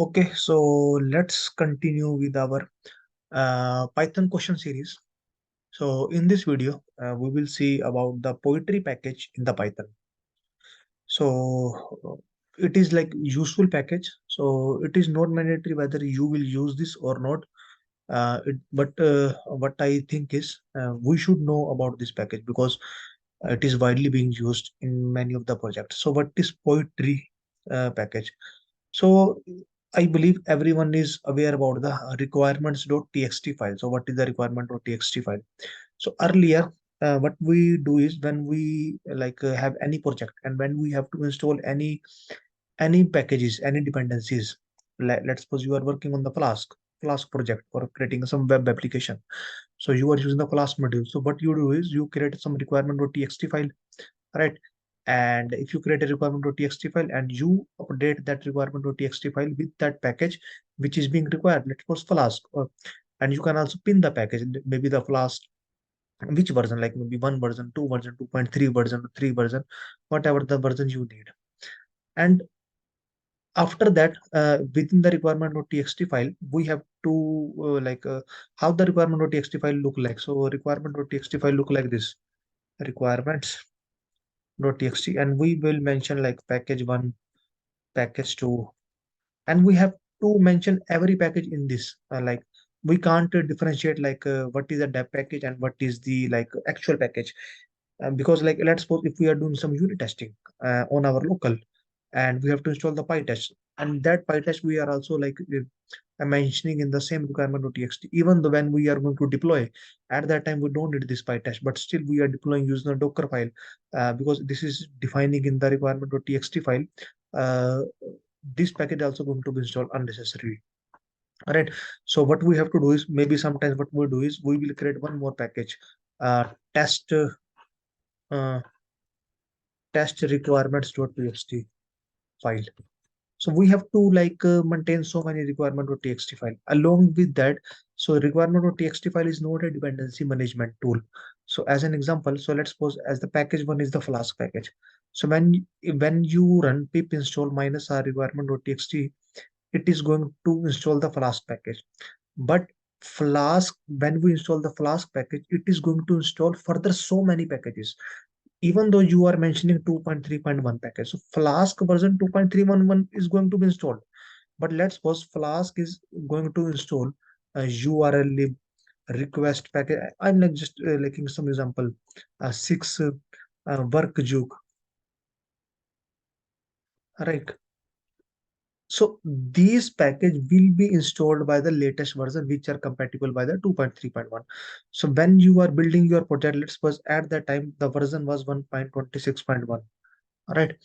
Okay, so let's continue with our Python question series. So in this video, we will see about the poetry package in the Python. So it is like useful package. So it is not mandatory whether you will use this or not. But what I think is we should know about this package because it is widely being used in many of the projects. So what is poetry package? So I believe everyone is aware about the requirements.txt file. So what is the requirement.txt file? So earlier, what we do is when we have any project and when we have to install any packages, any dependencies. Let's suppose you are working on the Flask project or creating some web application. So you are using the Flask module. So what you do is you create some requirement.txt file, right? And if you create a requirement.txt file and you update that requirement.txt file with that package which is being required, let's suppose Flask, and you can also pin the package, maybe the Flask, which version, like maybe one version, two version, 2.3 version, three version, whatever the version you need. And after that, within the requirement.txt file, we have to how the requirement.txt file look like. So requirement.txt file look like this: requirements.txt, and we will mention like package one, package two, and we have to mention every package in this. We can't differentiate what is a dev package and what is the actual package, because let's suppose if we are doing some unit testing on our local, and we have to install the PyTest, and that PyTest we are also mentioning in the same requirement.txt. Even though when we are going to deploy, at that time we don't need this PyTest, but still we are deploying using a Docker file, because this is defining in the requirement.txt file. Uh, this package also going to be installed unnecessarily. All right. So what we have to do is, maybe sometimes what we do is we will create one more package, test uh, test requirements.txt file. So we have to maintain so many requirement.txt file. Along with that, so requirement.txt file is not a dependency management tool. So as an example, so let's suppose as the package one is the Flask package. So when you run pip install minus r requirement.txt, it is going to install the Flask package. But Flask, when we install the Flask package, it is going to install further so many packages, even though you are mentioning 2.3.1 package. So Flask version 2.311 is going to be installed. But let's suppose Flask is going to install a URL lib request package. I'm like just making some example, six work juke, right? So these package will be installed by the latest version, which are compatible by the 2.3.1. So when you are building your project, let's suppose at that time the version was 1.26.1. All right.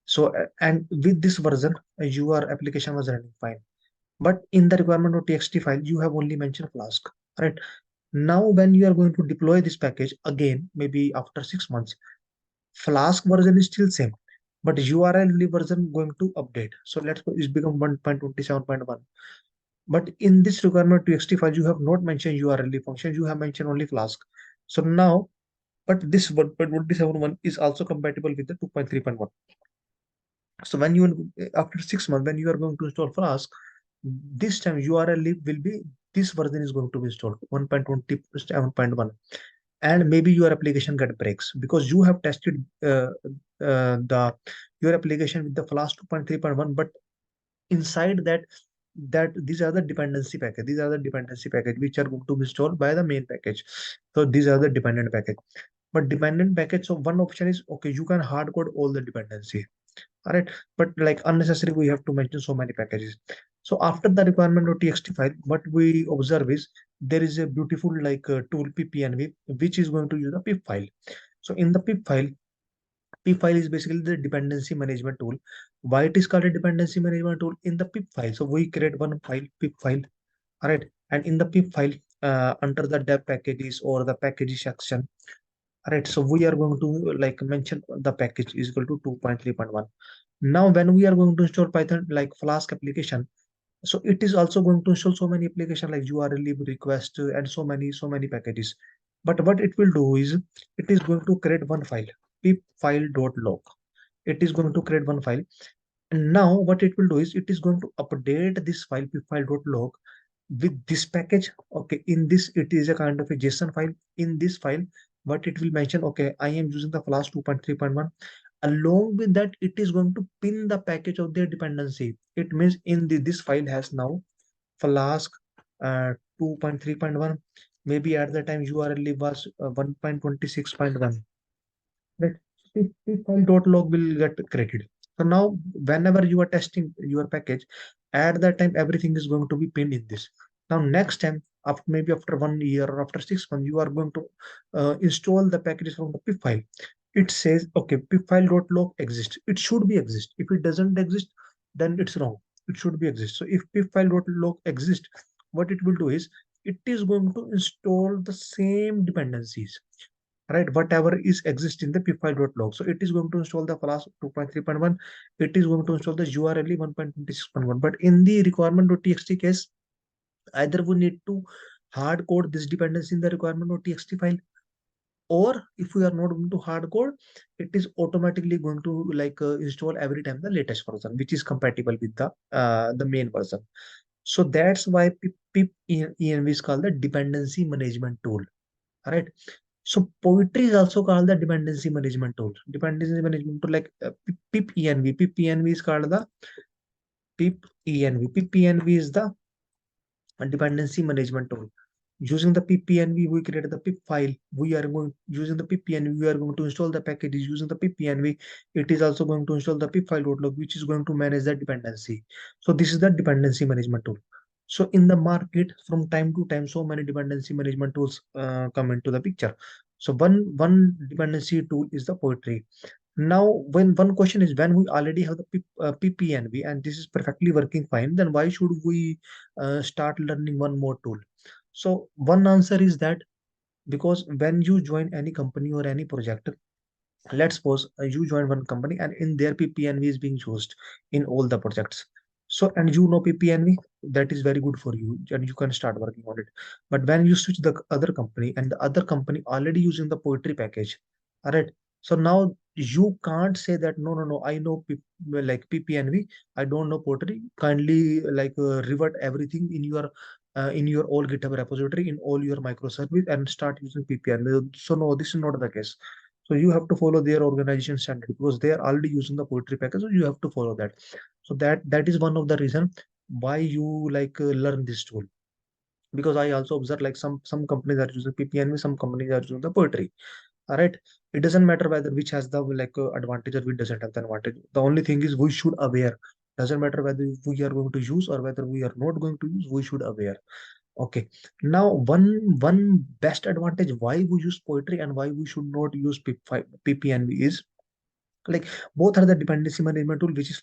So and with this version, your application was running fine. But in the requirement.txt file, you have only mentioned Flask. Right. Now, when you are going to deploy this package again, maybe after 6 months, Flask version is still same, but URL version going to update. So let's go, it's become 1.27.1. But in this requirement.txt file, you have not mentioned URL function. You have mentioned only Flask. So now, but this 1.27.1 is also compatible with the 2.3.1. So when you, after 6 months, when you are going to install Flask, this time URL lib will be, this version is going to be installed 1.27.1, and maybe your application get breaks because you have tested the your application with the Flask 2.3.1, but inside that these are the dependency package which are going to be installed by the main package. So these are the dependent package. But dependent package, so one option is, okay, you can hard code all the dependency. All right, but like unnecessary we have to mention so many packages. So after the requirement.txt file, what we observe is there is a beautiful tool pip which is going to use the pip file. So in the pip file is basically the dependency management tool. Why it is called a dependency management tool? In the pip file, so we create one file, pip file. All right, and in the pip file, under the dev packages or the packages section, all right, so we are going to mention the package is equal to 2.3.1. Now when we are going to install Python like Flask application, so it is also going to install so many application like URL lib request and so many packages. But what it will do is it is going to create one file, pip file.log. It is going to create one file. And now what it will do is it is going to update this file pipfile.log with this package. Okay, in this it is a kind of a JSON file. In this file, what it will mention, okay, I am using the Flask 2.3.1. Along with that, it is going to pin the package of their dependency. It means in this file has now Flask 2.3.1. Maybe at the time URL was 1.26.1. That this file.log will get created. So now, whenever you are testing your package, at that time everything is going to be pinned in this. Now, next time, after maybe after 1 year or after 6 months, you are going to install the packages from the pip file. It says, okay, pip file.log exists. It should be exist. If it doesn't exist, then it's wrong. It should be exist. So if pip file.log exists, what it will do is it is going to install the same dependencies, right? Whatever is exist in the pipfile.log. So it is going to install the Flask 2.3.1. It is going to install the URL 1.26.1. But in the requirement.txt case, either we need to hard code this dependency in the requirement.txt file, or if we are not going to hard code, it is automatically going to install every time the latest version, which is compatible with the main version. So that's why pip env is called the dependency management tool, right? So poetry is also called the dependency management tool. Dependency management tool like pip env. Pip env is called the pip env. Pip env is the dependency management tool. Using the pip-env, we create the pip file. We are going using the pip-env. We are going to install the packages using the pip-env. It is also going to install the pip file.log, which is going to manage the dependency. So this is the dependency management tool. So in the market, from time to time, so many dependency management tools come into the picture. So one dependency tool is the poetry. Now, when one question is, when we already have the PPNV and this is perfectly working fine, then why should we start learning one more tool? So one answer is that because when you join any company or any project, let's suppose you join one company and in their ppnv is being used in all the projects. So and you know ppnv, that is very good for you and you can start working on it. But when you switch the other company and the other company already using the poetry package, all right, so now you can't say that no, I know like ppnv, I don't know poetry, kindly revert everything in your all github repository in all your microservice and start using ppnv. So no, this is not the case. So you have to follow their organization standard because they are already using the poetry package. So you have to follow that. So that is one of the reason why you learn this tool. Because I also observe like some companies are using PPNV, some companies are using the poetry. All right. It doesn't matter whether which has the advantage or which doesn't have the advantage. The only thing is we should aware. Doesn't matter whether we are going to use or whether we are not going to use. We should aware. Okay. Now, one best advantage why we use poetry and why we should not use PPNV is like both are the dependency management tool, which is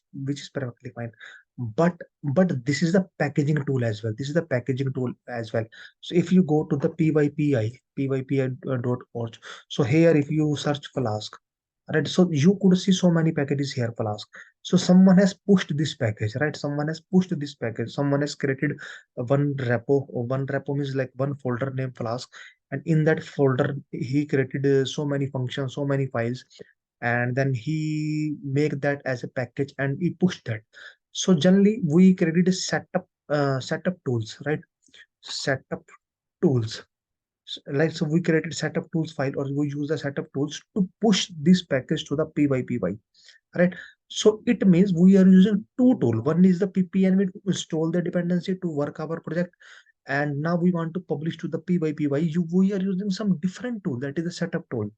perfectly fine. But this is the packaging tool as well. This is the packaging tool as well. So if you go to the pypi.org, so here if you search Flask, right, so you could see so many packages here, Flask. So someone has pushed this package, right? Someone has pushed this package. Someone has created one repo. Or one repo means like one folder named Flask, and in that folder he created so many functions, so many files, and then he make that as a package and he pushed that. So generally we created a setup tools, right? Setup tools. So we created setup tools file, or we use the setup tools to push this package to the pypy, right? So it means we are using two tool. One is the ppnv to install the dependency to work our project, and now we want to publish to the pypy. We are using some different tool, that is the setup tool.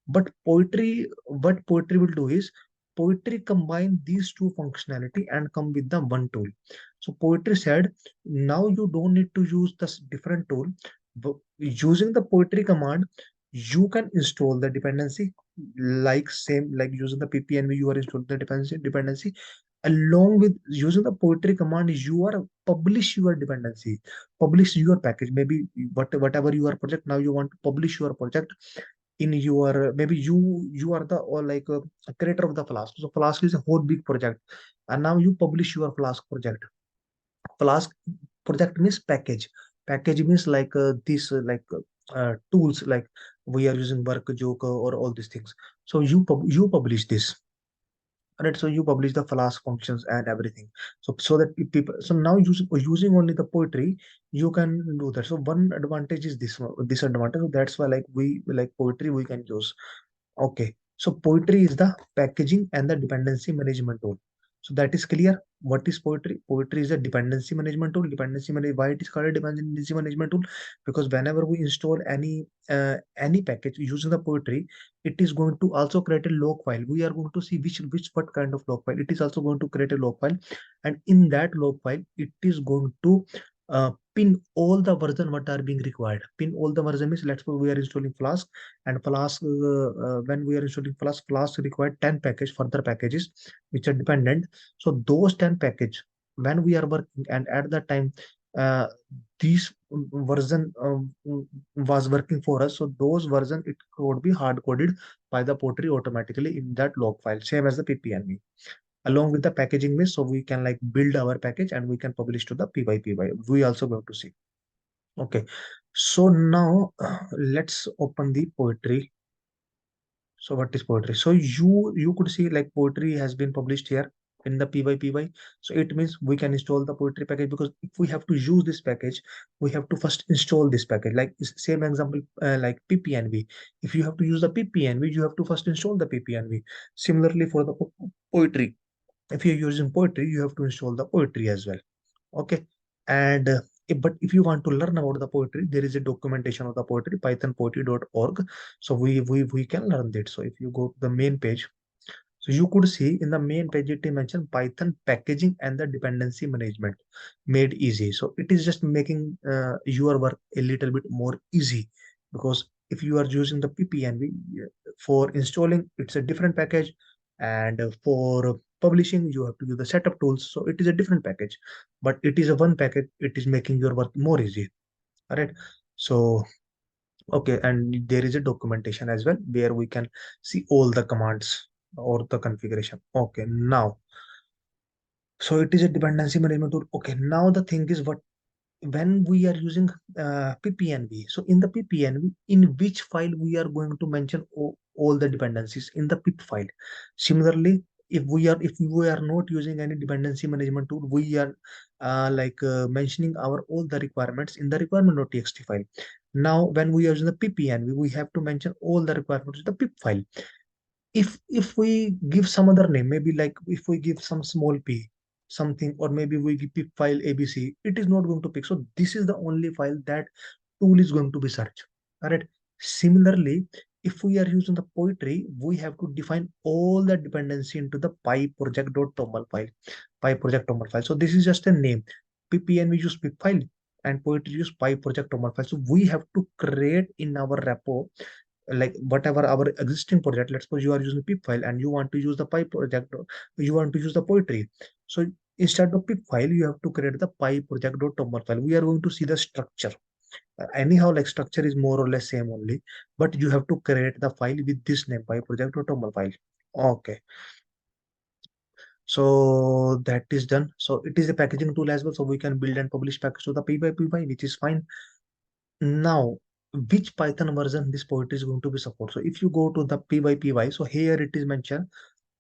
But poetry, what poetry will do is poetry combine these two functionality and come with the one tool. So poetry said, now you don't need to use this different tool. But using the poetry command, you can install the dependency like same like using the ppnv. You are installing the dependency along with using the poetry command. You are publish your dependency, publish your package. Maybe whatever your project now you want to publish your project in your, maybe you are the or a creator of the Flask. So Flask is a whole big project, and now you publish your Flask project. Flask project means package. Package means this tools like we are using work joke or all these things. So you publish this. Right, so you publish the Flask functions and everything. So that people, so now using only the poetry, you can do that. So one advantage is this one, disadvantage. So that's why like we like poetry we can use. Okay, so poetry is the packaging and the dependency management tool. So that is clear. What is poetry? Poetry is a dependency management tool. Why it is called a dependency management tool? Because whenever we install any package using the poetry, it is going to also create a log file. We are going to see which what kind of log file. It is also going to create a log file, and in that log file, it is going to pin all the version what are being required. Pin all the version means let's suppose we are installing Flask, and Flask when we are installing Flask required 10 package further packages which are dependent. So those 10 package when we are working, and at that time uh, these version was working for us, so those version it could be hard coded by the Pottery automatically in that log file, same as the ppnv along with the packaging list, so we can like build our package and we can publish to the py. We also going to see. Okay, so now let's open the poetry. So what is poetry? So you could see like poetry has been published here in the py. So it means we can install the poetry package, because if we have to use this package, we have to first install this package. Like same example, like ppnv. If you have to use the ppnv, you have to first install the ppnv. Similarly for the poetry, if you're using poetry, you have to install the poetry as well. Okay, and but if you want to learn about the poetry, there is a documentation of the poetry, pythonpoetry.org. So we can learn that. So if you go to the main page, so you could see in the main page it mentioned Python packaging and the dependency management made easy. So it is just making your work a little bit more easy, because if you are using the ppnv for installing, it's a different package, and for publishing you have to use the setup tools. So it is a different package, but it is a one package. It is making your work more easy. All right. So okay, and there is a documentation as well where we can see all the commands or the configuration. Okay, now, so it is a dependency management tool. Okay, now the thing is what, when we are using ppnv, so in the ppnv, in which file we are going to mention all the dependencies in the pip file. Similarly, if we are not using any dependency management tool, we are mentioning our all the requirements in the requirement.txt file. Now when we are using the ppnv, we have to mention all the requirements in the pip file. If we give some other name, maybe like if we give some small p something, or maybe we give pip file abc, it is not going to pick. So this is the only file that tool is going to be searched. All right. Similarly, if we are using the poetry, we have to define all the dependency into the pyproject.toml file. Pyproject.toml file, so this is just a name. ppn we use pip file, and poetry use pyproject.toml file. So we have to create in our repo, like whatever our existing project. Let's suppose you are using pip file and you want to use the py project, you want to use the poetry. So instead of pip file, you have to create the pyproject.toml file. We are going to see the structure. Anyhow, like structure is more or less same only, but you have to create the file with this name, pyproject.toml file. Okay, so that is done. So it is a packaging tool as well, so we can build and publish package to the py, which is fine. Now, which Python version this poetry is going to be supported? So if you go to the py, so here it is mentioned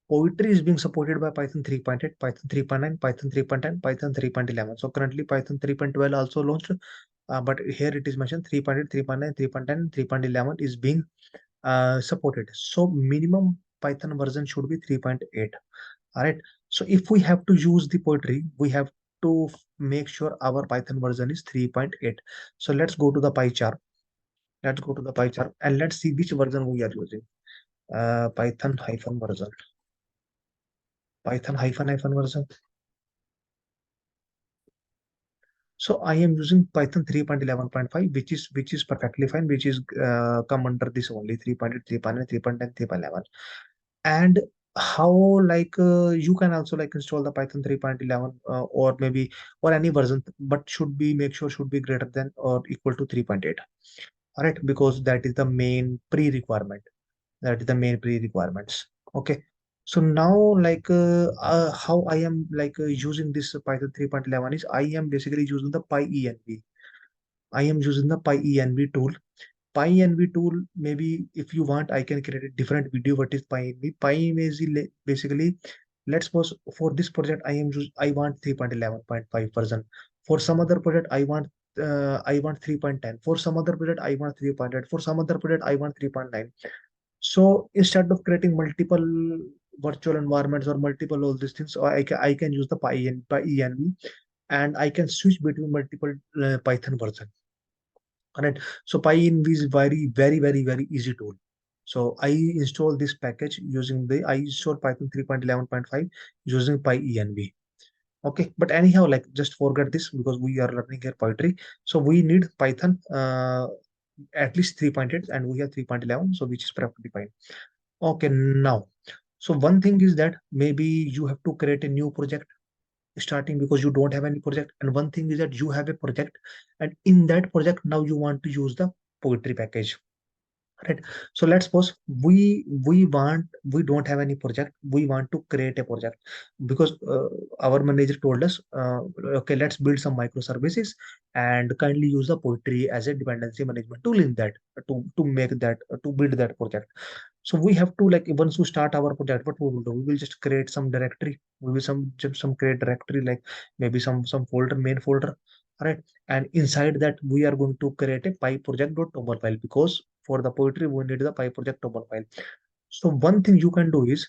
poetry is being supported by Python 3.8, Python 3.9, Python 3.10, Python 3.11. So currently Python 3.12 also launched, but here it is mentioned 3.8, 3.9, 3.10, 3.11 is being supported. So minimum Python version should be 3.8. All right. So if we have to use the poetry, we have to make sure our Python version is 3.8. So let's go to the pie chart. Let's go to the pie chart and let's see which version we are using. Python hyphen version. Python hyphen version. So I am using Python 3.11.5, which is perfectly fine, which is come under this only 3.8, 3.9, 3.10, 3.11. And how like you can also like install the Python 3.11 or maybe or any version, but should be make sure should be greater than or equal to 3.8. All right, because that is the main pre-requirement. That is the main pre-requirements. Okay, so now like how I am like using this Python 3.11 is I am basically using the pyenv. I am using the pyenv tool. Pyenv tool, maybe if you want I can create a different video what is pyenv. Pyenv is basically Let's suppose for this project I want 3.11.5 version. For some other project I want 3.10. For some other project I want 3.8. For some other project I want 3.9. So instead of creating multiple virtual environments or multiple all these things, I can use the PyEnv, and I can switch between multiple Python version. Correct. So PyEnv is very easy tool. So I install this package using I install Python 3.11.5 using PyEnv. Okay, but anyhow, like just forget this because we are learning here poetry. So we need Python at least 3.8 and we have 3.11, so which is perfectly fine. Okay, now, so one thing is that maybe you have to create a new project starting because you don't have any project, and one thing is that you have a project, and in that project now you want to use the poetry package. Right. So let's suppose we don't have any project. We want to create a project because our manager told us, okay, let's build some microservices and kindly use the poetry as a dependency management tool in that to make that to build that project. So we have to, like, once we start our project, what we will do? We will just create some directory. We will just some create directory, like maybe some folder, main folder, right? And inside that we are going to create a pyproject.toml file because for the poetry we need the pyproject.toml file. So one thing you can do is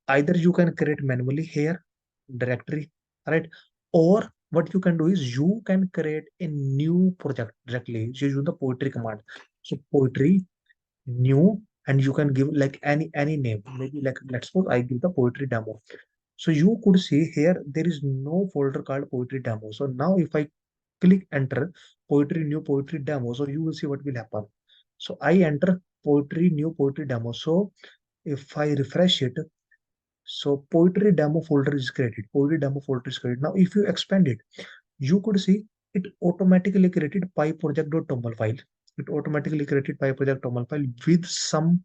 either you can create manually here directory, right? Or what you can do is you can create a new project directly. So use the poetry command. So poetry new, and you can give like any name, maybe like let's suppose I give the poetry demo. So you could see here there is no folder called poetry demo. So now if I click enter poetry new poetry demo, so you will see what will happen. So I enter poetry new poetry demo. So if I refresh it, so poetry demo folder is created. Poetry demo folder is created. Now if you expand it, you could see it automatically created pyproject.toml file. It automatically created pyproject.toml file with some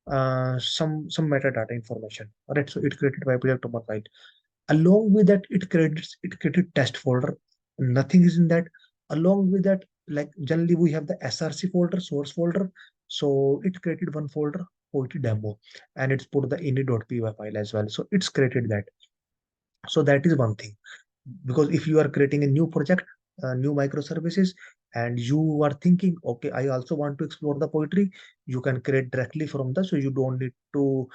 metadata information. All right, so it created pyproject.toml file. Along with that, it created test folder. Nothing is in that. Along with that, like generally we have the src folder, source folder. So it created one folder, poetry demo, and it's put the ini.py file as well. So it's created that. So that is one thing, because if you are creating a new project, new microservices, and you are thinking, okay, I also want to explore the poetry, you can create directly from the, so you don't need to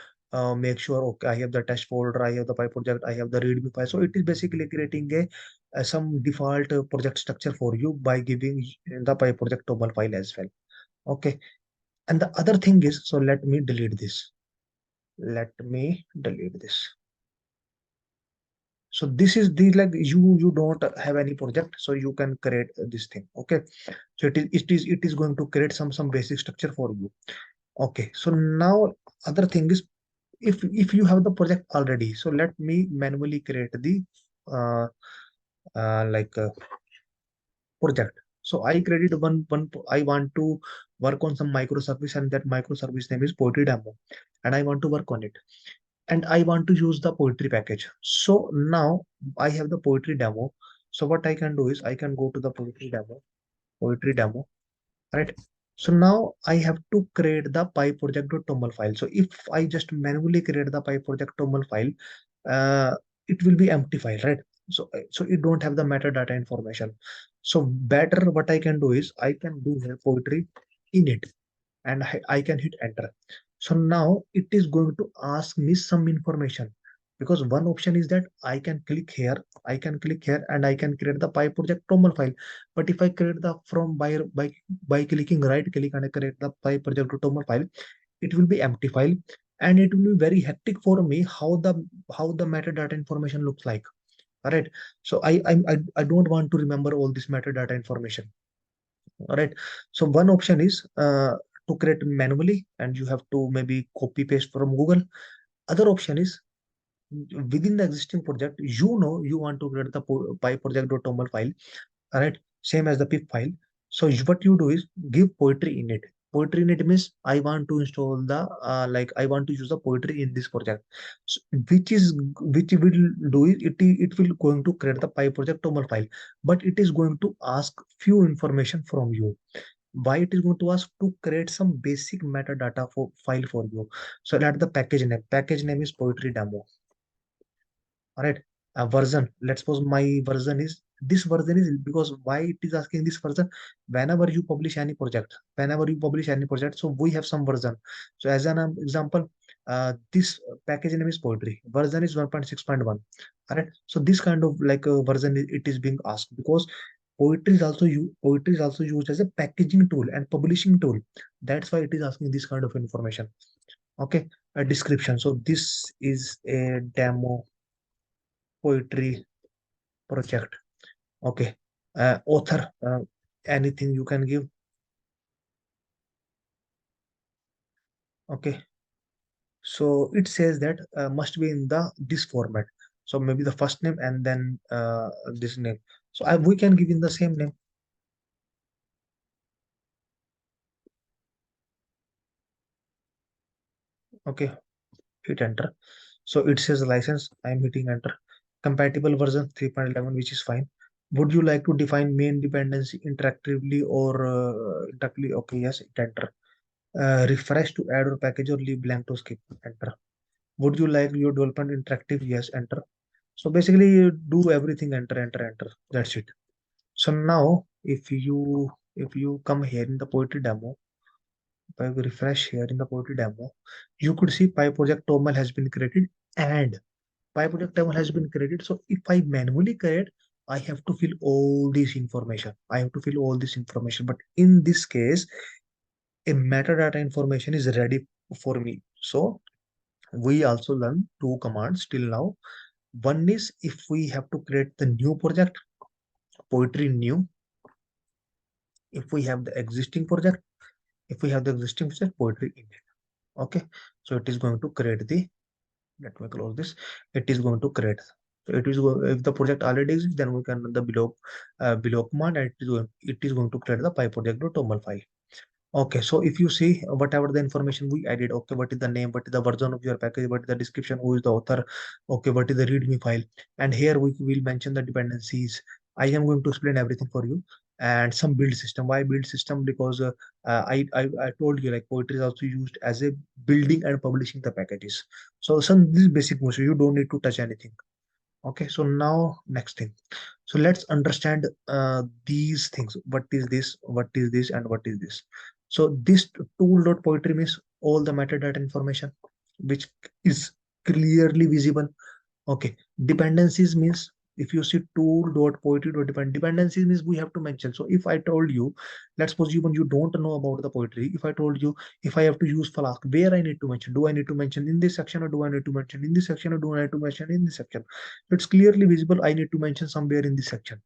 make sure, okay, I have the test folder, I have the py project, I have the readme file. So it is basically creating a some default project structure for you by giving the py project table file as well. Okay, and the other thing is, so let me delete this. So this is the, like, you don't have any project, so you can create this thing. Okay, so it is going to create some basic structure for you. Okay, so now other thing is, if you have the project already, so let me manually create the uh, like project. So I created one I want to work on some microservice, and that microservice name is poetry demo, and I want to work on it, and I want to use the poetry package. So now I have the poetry demo. So what I can do is I can go to the poetry demo, right? So now I have to create the pyproject.toml file. So if I just manually create the pyproject.toml file, uh, it will be empty file, right? So it don't have the metadata information. So better what I can do is I can do here poetry init, and I can hit enter. So now it is going to ask me some information, because one option is that I can click here and I can create the PyProject toml file. But if I create the from by clicking right click and I create the PyProject toml file, it will be empty file, and it will be very hectic for me how the metadata information looks like. All right. So I don't want to remember all this metadata information. All right. So one option is to create manually, and you have to maybe copy paste from Google. Other option is within the existing project, you want to create the pyproject.toml file. All right, same as the pip file. So what you do is give poetry init. Poetry init means I want to install the like I want to use the poetry in this project. So, which will do is it will going to create the pyproject toml file, but it is going to ask few information from you. Why it is going to ask to create some basic metadata for file for you. So that the package name is poetry demo. All right. A version. Let's suppose my version is this version is because why it is asking this version. Whenever you publish any project, so we have some version. So as an example, this package name is poetry. Version is 1.6.1. All right. So this kind of like a version it is being asked because poetry is also used as a packaging tool and publishing tool. That's why it is asking this kind of information. Okay. A description. So this is a demo poetry project. Okay. Author, anything you can give. Okay. So it says that must be in the this format. So maybe the first name and then this name. So we can give in the same name. Okay. Hit enter. So it says license. I'm hitting enter. Compatible version 3.11, which is fine. Would you like to define main dependency interactively or interactively? Okay. Yes. Hit enter. Refresh to add or package or leave blank to skip. Enter. Would you like your development interactive? Yes, enter. So basically, you do everything, enter, enter, enter. That's it. So now, if you come here in the poetry demo, if I refresh here in the poetry demo, you could see PyProject terminal has been created and PyProject terminal has been created. So if I manually create, I have to fill all this information. I have to fill all this information. But in this case, a metadata information is ready for me. So we also learn two commands till now. One is if we have to create the new project, poetry new. If we have the existing project, if we have the existing project, poetry init. Okay. So it is going to create the, let me close this. It is going to create. So it is if the project already exists, then we can run the below command and it is going to create the pyproject.toml file. Okay, so if you see whatever the information we added, okay, what is the name, what is the version of your package, what is the description, who is the author, okay, what is the README file, and here we will mention the dependencies. I am going to explain everything for you and some build system. Why build system? Because I told you like poetry is also used as a building and publishing the packages. So some this basic motion you don't need to touch anything. Okay, so now next thing. So let's understand these things. What is this? What is this? And what is this? So this tool.poetry means all the metadata information, which is clearly visible. Okay, dependencies means if you see tool.poetry.depend dependencies means we have to mention. So if I told you, let's suppose you when you don't know about the poetry, if I told you if I have to use flask, where I need to mention, do I need to mention in this section or do I need to mention in this section or do I need to mention in this section? It's clearly visible. I need to mention somewhere in this section.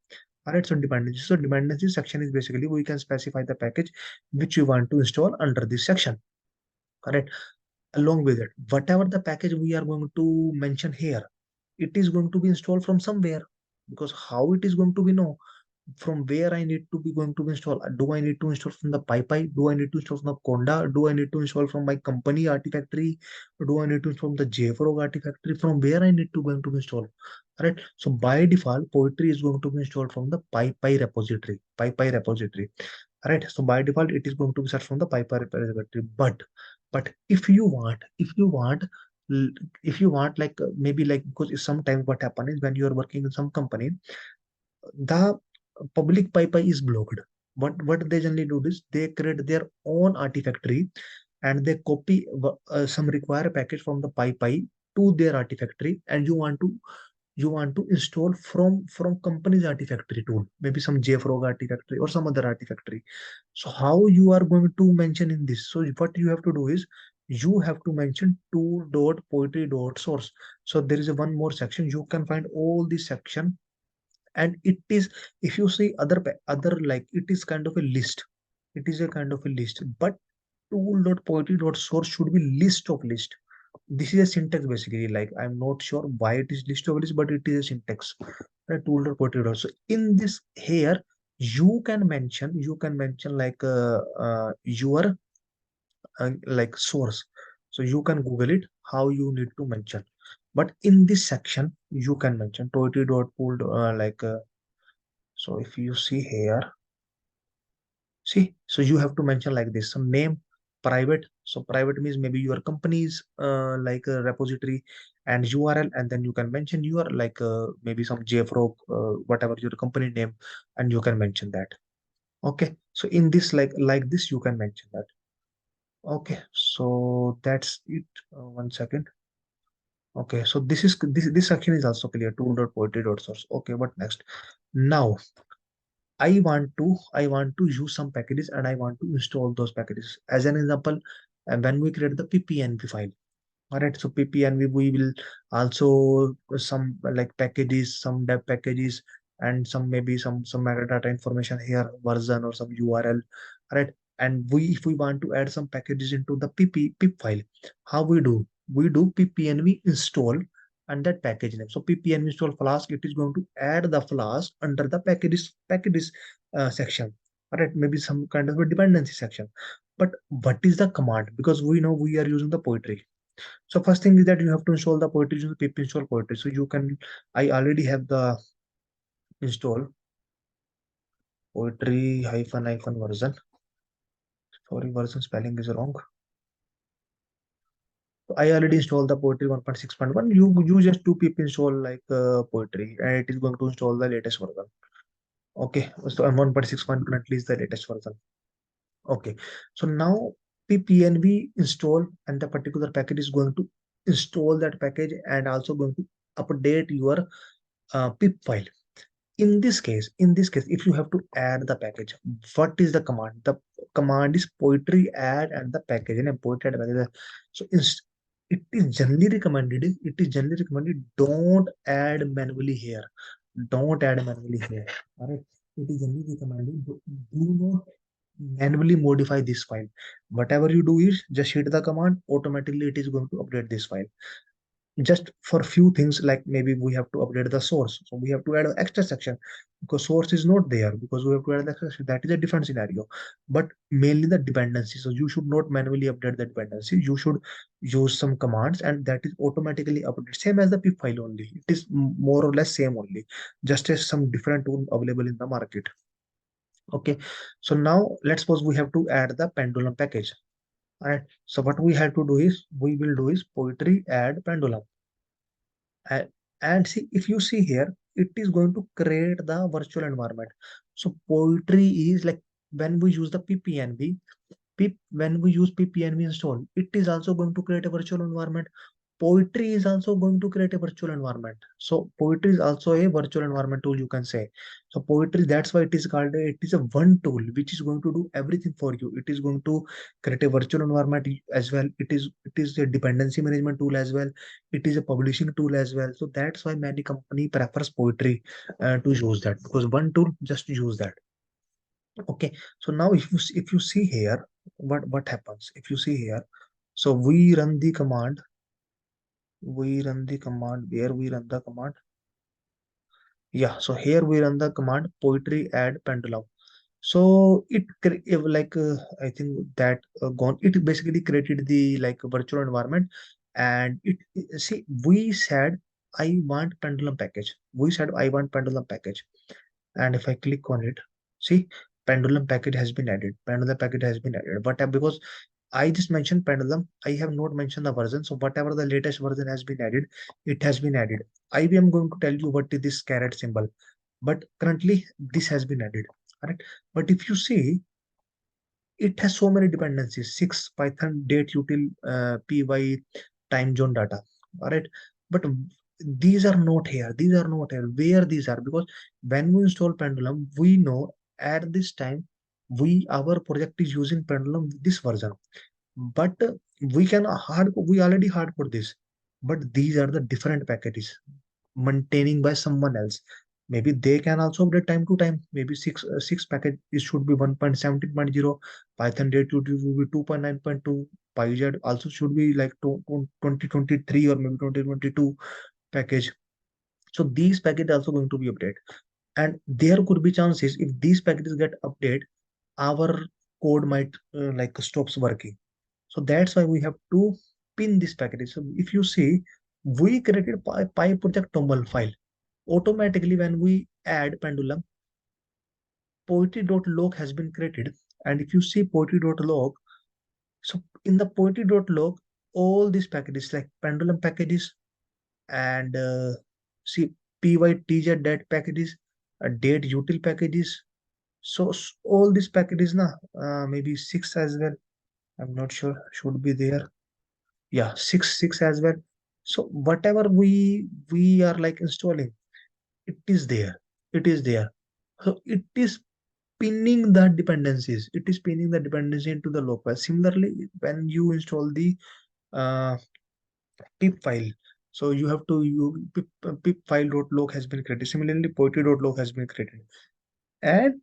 All right, so dependency. So dependency section is basically we can specify the package which you want to install under this section. Correct. Along with it, whatever the package we are going to mention here, it is going to be installed from somewhere because how it is going to be know from where I need to be going to install. Do I need to install from the PyPy? Do I need to install from the Conda? Do I need to install from my company Artifactory? Do I need to install from the JFrog Artifactory? From where I need to going to install? Right. So by default, Poetry is going to be installed from the PyPy repository. PyPy repository. Right. So by default, it is going to be searched from the PyPy repository. But l- if you want like maybe like because sometimes what happen is when you are working in some company the public pipeline is blocked. What they generally do is they create their own artifactory and they copy some required package from the pipeline to their artifactory and you want to install from company's artifactory tool, maybe some JFrog artifactory or some other artifactory. So how you are going to mention in this? So what you have to do is you have to mention tool.poetry.source. So there is a one more section. You can find all this section and it is if you see other like it is kind of a list. It is a kind of a list but tool.poetry.source should be list of list. This is a syntax basically, like I'm not sure why it is list of list but it is a syntax. Tool.poetry. So in this here you can mention like your like source. So you can google it how you need to mention, but in this section you can mention poetry.pool like so if you see here, see, so you have to mention like this, some name, private. So private means maybe your company's like a repository, and URL, and then you can mention your like maybe some JFrog, whatever your company name, and you can mention that. Okay, so in this like this you can mention that. Okay, so that's it. One second. Okay, so this section is also clear. Tool.poetry.source. Okay, what next? Now I want to use some packages and I want to install those packages. As an example, when we create the ppnb file. All right, so ppnb we will also some like packages, some dev packages, and some maybe some metadata information here, version or some URL. All right, and we if we want to add some packages into the pip file, how we do? We do ppnb install and that package name. So ppnb install flask, it is going to add the flask under the packages section. All right, maybe some kind of a dependency section. But what is the command? Because we know we are using the poetry. So first thing is that you have to install the poetry using pip install poetry. So you can, I already have the install poetry hyphen version. Sorry, version spelling is wrong. So I already installed the poetry 1.6.1. You just do pip install like poetry, and it is going to install the latest version. Okay, so 1.6.1 currently is the latest version. Okay, so now ppnb install, and the particular package is going to install that package and also going to update your pip file. In this case, if you have to add the package, what is the command? The command is poetry add and the package, and poetry add package. So it is generally recommended, don't add manually here. Don't add manually here. All right, it is generally recommended, do not manually modify this file. Whatever you do is just hit the command, automatically it is going to update this file. Just for few things, like maybe we have to update the source, so we have to add an extra section because source is not there, because we have to add the extra section. That is a different scenario. But mainly the dependency, so you should not manually update the dependency. You should use some commands and that is automatically updated, same as the pip file only. It is more or less same only, just as some different tool available in the market. Okay, so now let's suppose we have to add the pendulum package. All right, so what we have to do is we will do is poetry add pendulum. A- and see, if you see here, it is going to create the virtual environment. So poetry is like when we use the ppnb pip when we use ppnb install, it is also going to create a virtual environment. Poetry is also going to create a virtual environment. So poetry is also a virtual environment tool, you can say. So poetry, that's why it is called it is a one tool which is going to do everything for you. It is going to create a virtual environment as well. It is a dependency management tool as well. It is a publishing tool as well. So that's why many company prefers poetry to use that, because one tool just use that. Okay, so now if you see here, what happens if you see here. So we run the command where we run the command. Yeah, so here we run the command poetry add pendulum. So like I think that gone it basically created the like virtual environment. And see, we said I want pendulum package. We said I want pendulum package. And if I click on it, see, pendulum package has been added. Pendulum package has been added. But because I just mentioned pendulum, I have not mentioned the version. So whatever the latest version has been added, it has been added. I am going to tell you what is this caret symbol. But currently this has been added. All right. But if you see, it has so many dependencies: six Python date util py time zone data. All right, but these are not here. These are not here. Where these are? Because when we install Pendulum, we know at this time our project is using Pendulum this version. But we already hardcode this. But these are the different packages maintaining by someone else. Maybe they can also update time to time. Maybe six package it should be 1.17.0. Python date will be 2.9.2. PyZ also should be like 2023 or maybe 2022 package. So these packages also going to be updated. And there could be chances if these packages get updated, our code might like stops working. So that's why we have to pin this package. So if you see, we created PyProject toml file. Automatically, when we add pendulum, poetry.log has been created. And if you see poetry.log, so in the poetry.log, all these packages like pendulum packages, and see pytz dat packages, date util packages. So all these packages na, maybe six as well. I'm not sure, should be there. Yeah, six as well. So whatever we are like installing, it is there. It is there. So it is pinning the dependencies. It is pinning the dependency into the local. Similarly, when you install the uh, pip file, so you have to you pip file.log has been created. Similarly, poetry.log has been created, and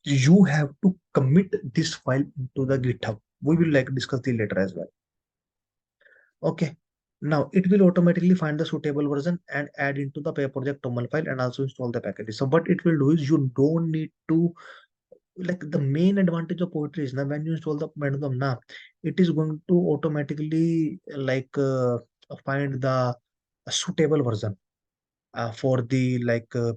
you have to commit this file into the GitHub. We will like discuss the later as well. Okay. Now it will automatically find the suitable version and add into the pay project toml file and also install the packages. So what it will do is you don't need to like the main advantage of poetry is now when you install the pendulum now, it is going to automatically find the suitable version for the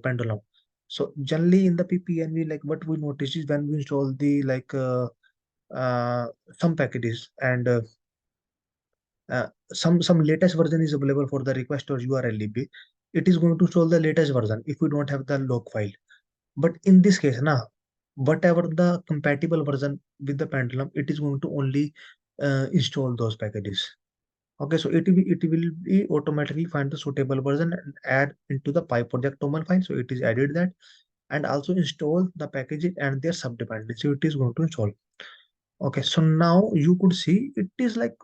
pendulum. So generally in the ppnv, like what we notice is when we install the uh, some packages and some latest version is available for the request or urllib, it is going to install the latest version if we don't have the log file. But in this case na, whatever the compatible version with the pendulum, it is going to only install those packages. Okay, so it will be automatically find the suitable version and add into the PyProject YAML file. So it is added that and also install the packages and their subdependency. So it is going to install. Okay, so now you could see it is like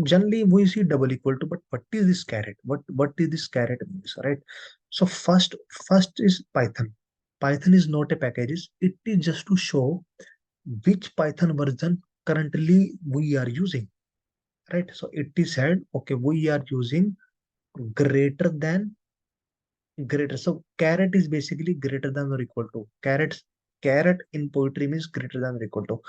generally we see double equal to, but what is this caret? What is this caret means, right? So first is Python. Python is not a package. It is just to show which Python version currently we are using, right? So it is said, okay, we are using greater than greater. So caret is basically greater than or equal to. Caret in poetry means greater than or equal to.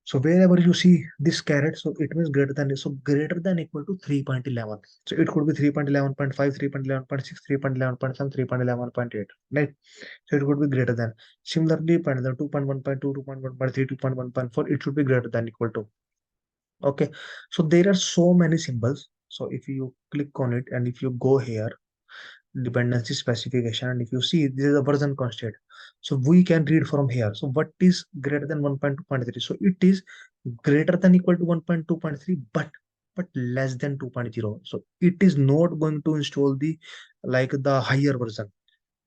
So wherever you see this caret, so it means greater than, so greater than equal to 3.11. So it could be 3.11.5, 3.11.6, 3.11.7, 3.11.8, right? So it could be greater than. Similarly, point 2.1.2, 2.1.3, 2.1.4, it should be greater than equal to. Okay. So there are so many symbols. So if you click on it and if you go here, dependency specification, and if you see this is a version constant, so we can read from here. So what is greater than 1.2.3? So it is greater than equal to 1.2.3, but less than 2.0. So it is not going to install the the higher version.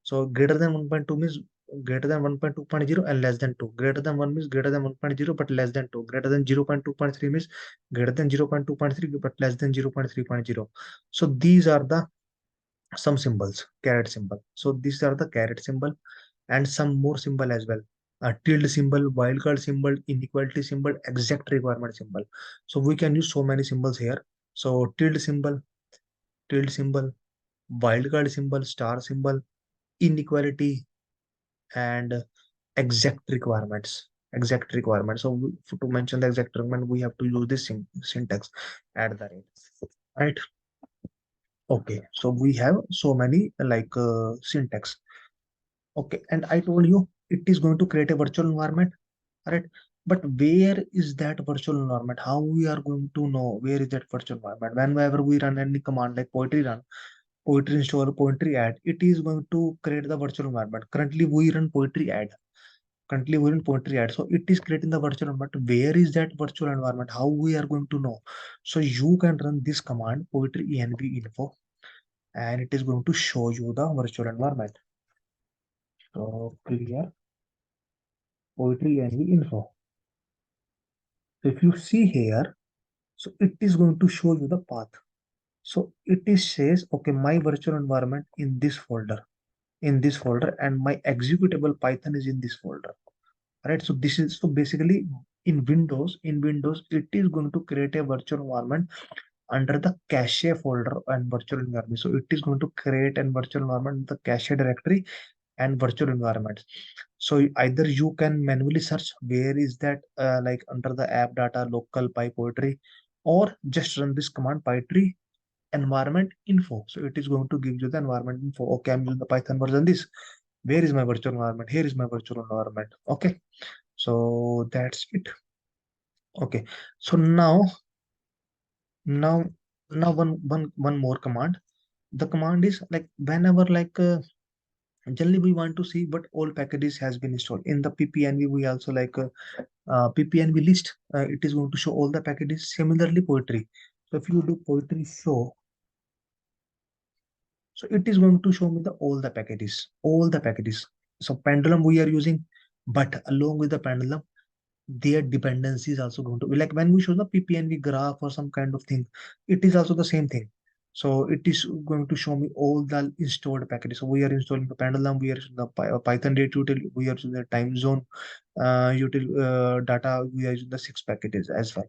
So greater than 1.2 means greater than 1.2.0 and less than 2. Greater than 1 means greater than 1.0 but less than 2. Greater than 0.2.3 means greater than 0.2.3 but less than 0.3.0. So these are the some symbols, caret symbol. So these are the caret symbol and some more symbol as well. Tilde symbol, wildcard symbol, inequality symbol, exact requirement symbol. So we can use so many symbols here. So tilde symbol, wildcard symbol, star symbol, inequality, and exact requirements. Exact requirements. So to mention the exact requirement, we have to use this syntax at the rate. Right. Okay. So we have so many syntax. Okay, and I told you it is going to create a virtual environment, right? But where is that virtual environment? How we are going to know where is that virtual environment? Whenever we run any command like poetry run, poetry install, poetry add, it is going to create the virtual environment. Currently, we run poetry add. Currently, we run poetry add. So it is creating the virtual environment. Where is that virtual environment? How we are going to know? So you can run this command poetry env info, and it is going to show you the virtual environment. So clear poetry env info. So if you see here, so it is going to show you the path. So it is says, okay, my virtual environment in this folder, and my executable Python is in this folder. Right. So this is so basically in Windows, it is going to create a virtual environment under the cache folder and virtual environment. So it is going to create a virtual environment in the cache directory and virtual environments. So either you can manually search where is that under the app data local poetry, or just run this command poetry environment info. So it is going to give you the environment info. Okay, I'm using the Python version this. Where is my virtual environment? Here is my virtual environment. Okay, so that's it. Okay, so now now one more command. The command is like whenever generally we want to see what all packages has been installed in the ppnv. We also ppnv list, it is going to show all the packages. Similarly poetry, so if you do poetry show, so it is going to show me the all the packages. So pendulum we are using, but along with the pendulum, their dependency is also going to be like when we show the ppnv graph or some kind of thing, it is also the same thing. So it is going to show me all the installed packages. So we are installing the pendulum, we are using the python date util, we are using the time zone util data, we are using the six packages as well.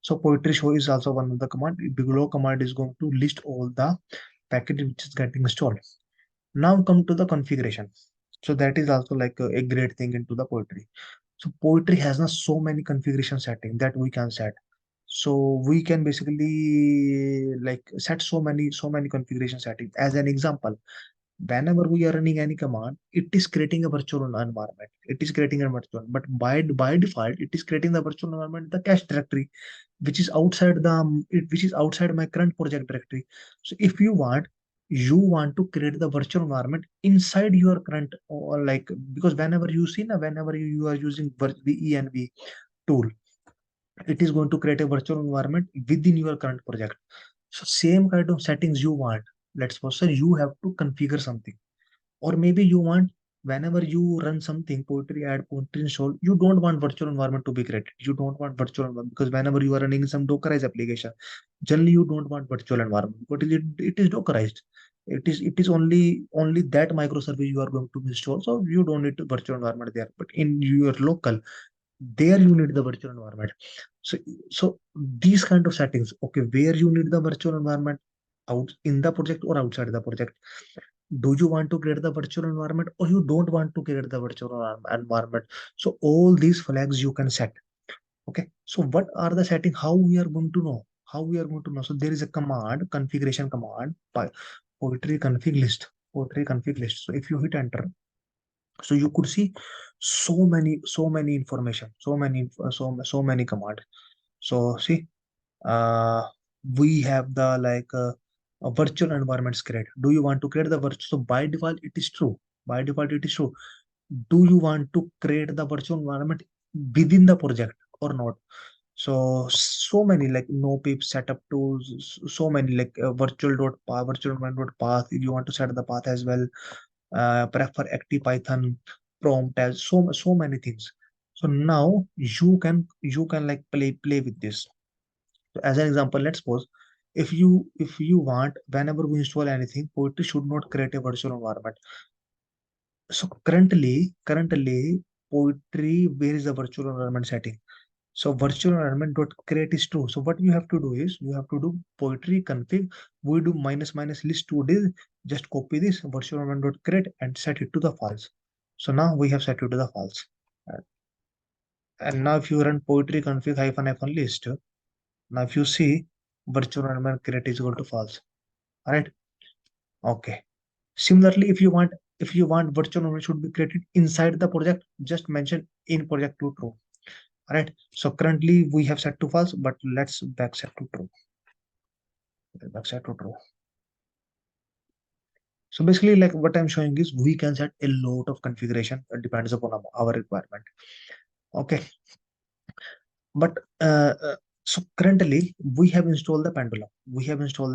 So poetry show is also one of the command. Below command is going to list all the package which is getting installed. Now come to the configuration. So that is also like a great thing into the poetry. So poetry has now so many configuration settings that we can set. So we can basically like set so many configuration settings. As an example, whenever we are running any command, it is creating a virtual environment. It is creating a virtual, but by default, it is creating the virtual environment, the cache directory, which is outside which is outside my current project directory. So if you want to create the virtual environment inside your current, or like, because whenever you see now, whenever you are using the env tool, it is going to create a virtual environment within your current project. So same kind of settings you want. Let's suppose, sir, you have to configure something, or maybe you want, whenever you run something, poetry add, poetry install, you don't want virtual environment to be created. You don't want virtual environment because whenever you are running some dockerized application, generally you don't want virtual environment. What is it? It is dockerized. It is only that microservice you are going to install. So you don't need to virtual environment there. But in your local, there you need the virtual environment. So these kind of settings, okay, where you need the virtual environment, out in the project or outside the project. Do you want to create the virtual environment or you don't want to create the virtual environment? So all these flags you can set. Okay, so what are the setting, how we are going to know, so there is a command, configuration command by poetry config list, so if you hit enter, so you could see so many information, so many command. So see, uh, we have the a virtual environments create. Do you want to create the virtual? So by default it is true. By default it is true. Do you want to create the virtual environment within the project or not? So many like no pip setup tools, so many like virtual environment dot path. You want to set the path as well. Prefer active python prompt as so many things. So now you can like play with this. So as an example, let's suppose, if you want, whenever we install anything, poetry should not create a virtual environment. So currently poetry, where is the virtual environment setting? So virtual environment dot create is true. So what you have to do is you have to do poetry config. We do minus minus list to this. Just copy this virtual environment dot create and set it to the false. So now we have set it to the false. Uh, And now if you run poetry config hyphen hyphen list, now if you see virtual environment create is equal to false. All right. Okay. Similarly, if you want virtual environment should be created inside the project, just mention in project to true. All right. So currently we have set to false, but let's back set to true. Back set to true. So basically, like what I'm showing is we can set a lot of configuration. It depends upon our requirement. Okay. But so currently we have installed the pendulum. But we have installed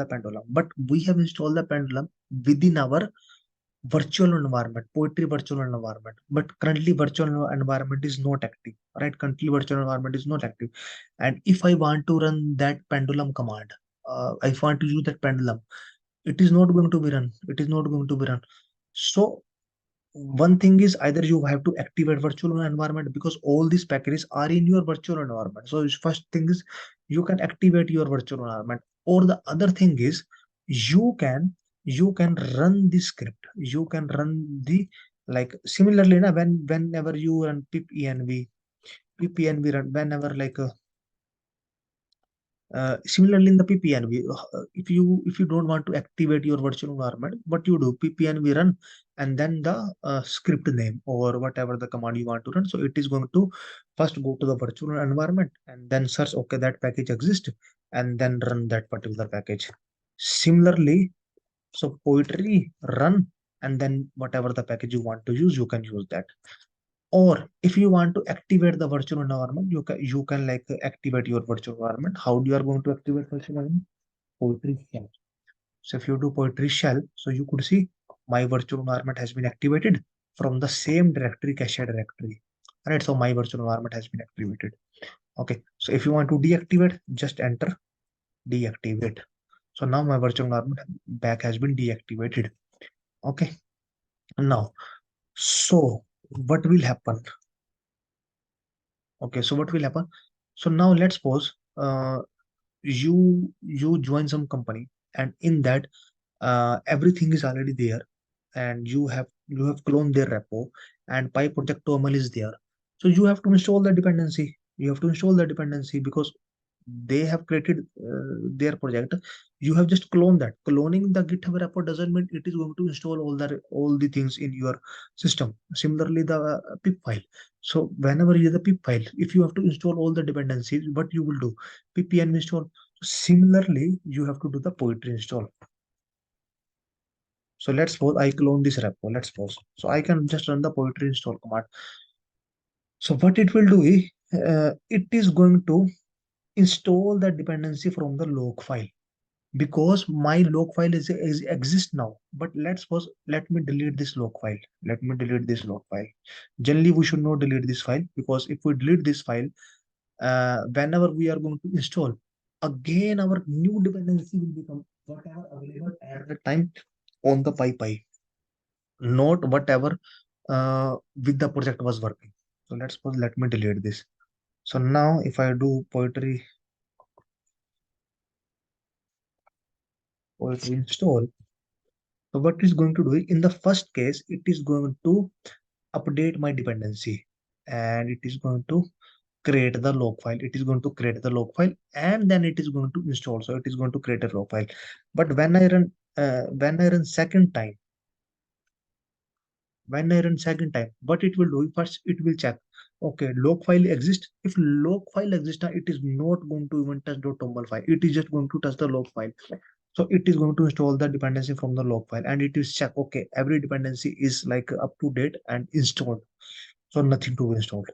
the pendulum within our virtual environment, poetry virtual environment. But currently virtual environment is not active. Right? Currently virtual environment is not active. And if I want to run that pendulum command, if I want to use that pendulum, it is not going to be run. It is not going to be run. So one thing is either you have to activate virtual environment because all these packages are in your virtual environment. So first thing is you can activate your virtual environment, or the other thing is you can run the script. You can run the like similarly na, whenever you run pip env run whenever similarly in the ppnv, if you don't want to activate your virtual environment, what you do, ppnv run and then the script name or whatever the command you want to run. So it is going to first go to the virtual environment and then search, okay, that package exists, and then run that particular package. Similarly, So poetry run, and then whatever the package you want to use, you can use that. Or if you want to activate the virtual environment, you can like activate your virtual environment. How do you are going to activate virtual environment? Poetry shell. So if you do poetry shell, so you could see my virtual environment has been activated from the same directory, cache directory. Right, so my virtual environment has been activated. Okay, so if you want to deactivate, just enter deactivate. So now my virtual environment back has been deactivated. Okay, now, so what will happen? Okay, so what will happen? So now let's suppose you join some company, and in that everything is already there, and you have cloned their repo, and PyProject is there. So you have to install the dependency. You have to install the dependency because they have created their project. You have just cloned that. Cloning the GitHub repo doesn't mean it is going to install all the things in your system. Similarly, the pip file. So whenever you the pip file, if you have to install all the dependencies, what you will do? Ppm install. Similarly, you have to do the poetry install. So let's suppose I clone this repo. Let's suppose. So I can just run the poetry install command. So what it will do is it is going to install the dependency from the log file, because my log file is exists now. But let's suppose, let me delete this log file. Let me delete this log file. Generally, we should not delete this file, because if we delete this file, whenever we are going to install, again our new dependency will become whatever available at the time on the PyPy, not whatever with the project was working. So let's suppose, let me delete this. So now if I do poetry install, so what it's going to do in the first case, it is going to update my dependency, and it is going to create the log file. It is going to create the log file, and then it is going to install. So it is going to create a log file. But when I run second time, what it will do, first it will check, okay, log file exists. If log file exists, it is not going to even touch .toml file. It is just going to touch the log file. So it is going to install the dependency from the log file, and it is check, okay, every dependency is like up to date and installed. So nothing to install.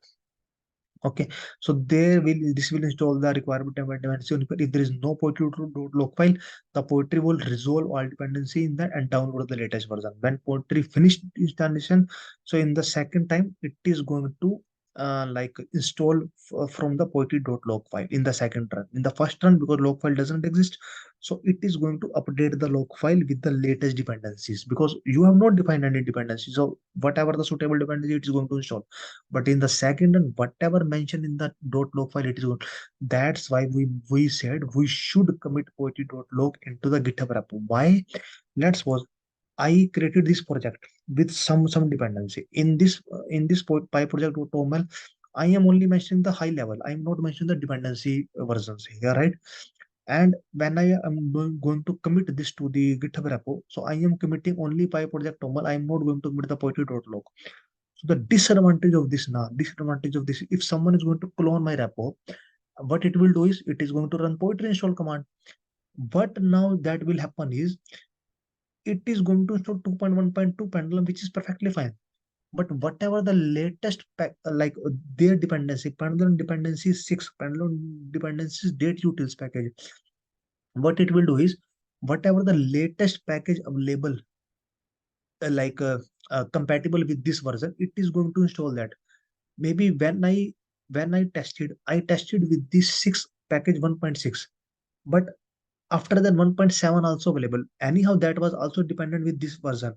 Okay, so this will install the requirement dependency. If there is no poetry log file, the poetry will resolve all dependency in that and download the latest version. When poetry finished installation, so in the second time it is going to like install from the poetry.log file in the second run. In the first run, because log file doesn't exist, so it is going to update the log file with the latest dependencies, because you have not defined any dependency. So whatever the suitable dependency, it is going to install. But in the second and whatever mentioned in the .log file, it is good. That's why we said we should commit poetry.log into the GitHub repo. Why? Let's suppose I created this project with some dependency. In this py project.toml, I am only mentioning the high level. I am not mentioning the dependency versions here, right? And when I am going to commit this to the GitHub repo, so I am committing only py project.toml. I am not going to commit the poetry.log. So the disadvantage of this, if someone is going to clone my repo, what it will do is it is going to run poetry install command. But now that will happen is it is going to install 2.1.2 pendulum, which is perfectly fine. But whatever the latest their dependency, pendulum dependency is 6, pendulum dependency is date utils package. What it will do is whatever the latest package available, uh, like uh, compatible with this version, it is going to install that. Maybe when I tested with this 6 package 1.6, but after that 1.7 also available. Anyhow, that was also dependent with this version.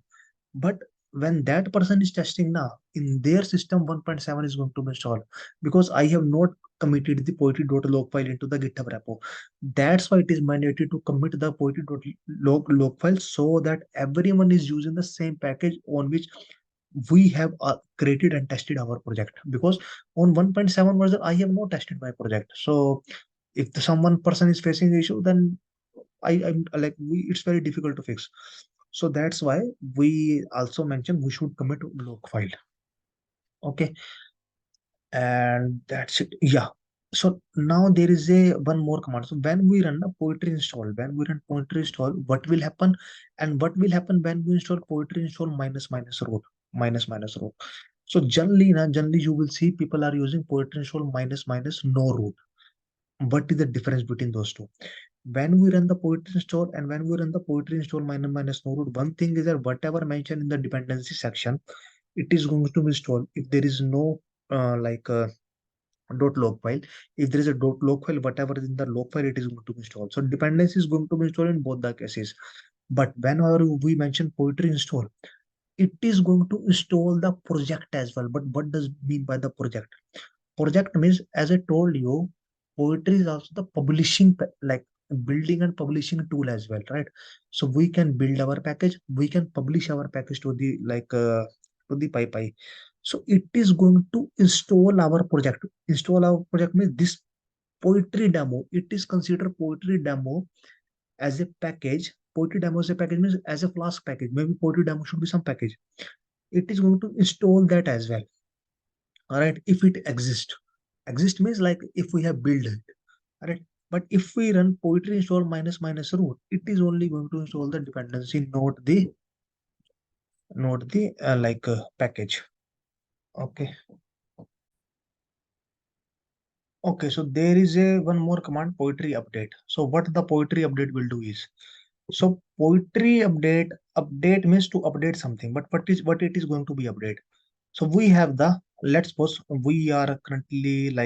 But when that person is testing now, in their system 1.7 is going to be installed, because I have not committed the poetry.log file into the GitHub repo. That's why it is mandatory to commit the poetry.log file, so that everyone is using the same package on which we have created and tested our project. Because on 1.7 version, I have not tested my project. So if someone person is facing the issue, then I'm like it's very difficult to fix. So that's why we also mentioned we should commit log file. Okay, and that's it. Yeah. So now there is a one more command. So when we run a poetry install, when we run poetry install, what will happen? And what will happen when we install poetry install minus minus root, minus minus root? So generally you will see people are using poetry install minus minus no root. What is the difference between those two? When we run the poetry install and when we run the poetry install minus minus no root, one thing is that whatever mentioned in the dependency section, it is going to be installed. If there is no dot log file, if there is a dot log file, whatever is in the log file, it is going to be installed. So dependency is going to be installed in both the cases. But whenever we mention poetry install, it is going to install the project as well. But what does mean by the project? Project means, as I told you, poetry is also the publishing like building and publishing tool as well, right? So we can build our package, we can publish our package to the to the pi. So it is going to install our project. Install our project means this poetry demo, it is considered poetry demo as a package. Poetry demo as a package means as a flask package. Maybe poetry demo should be some package. It is going to install that as well. All right, if it exists. Exist means like if we have built it. All right. But if we run poetry install minus minus root, it is only going to install the dependency, not the package. Okay. Okay, so there is a one more command, poetry update. So what the poetry update will do is, so poetry update means to update something, but what it is going to be update. So we have the, let's suppose we are currently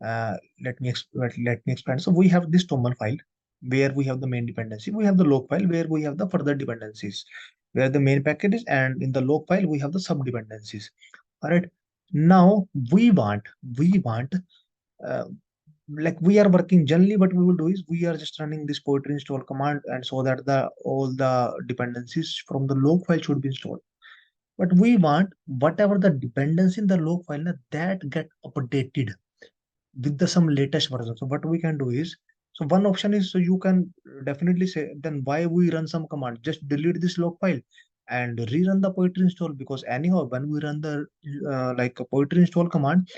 uh, let me expand. So we have this Toman file where we have the main dependency. We have the log file where we have the further dependencies, where the main packet is, and in the log file we have the sub dependencies. All right. Now we want uh, like we are working generally. What we will do is we are just running this poetry install command, and so that the all the dependencies from the log file should be installed. But we want whatever the dependency in the log file that get updated with the some latest version. So what we can do is, so one option is, so you can definitely say, then why we run some command, just delete this log file and rerun the poetry install, because anyhow when we run the like a poetry install command,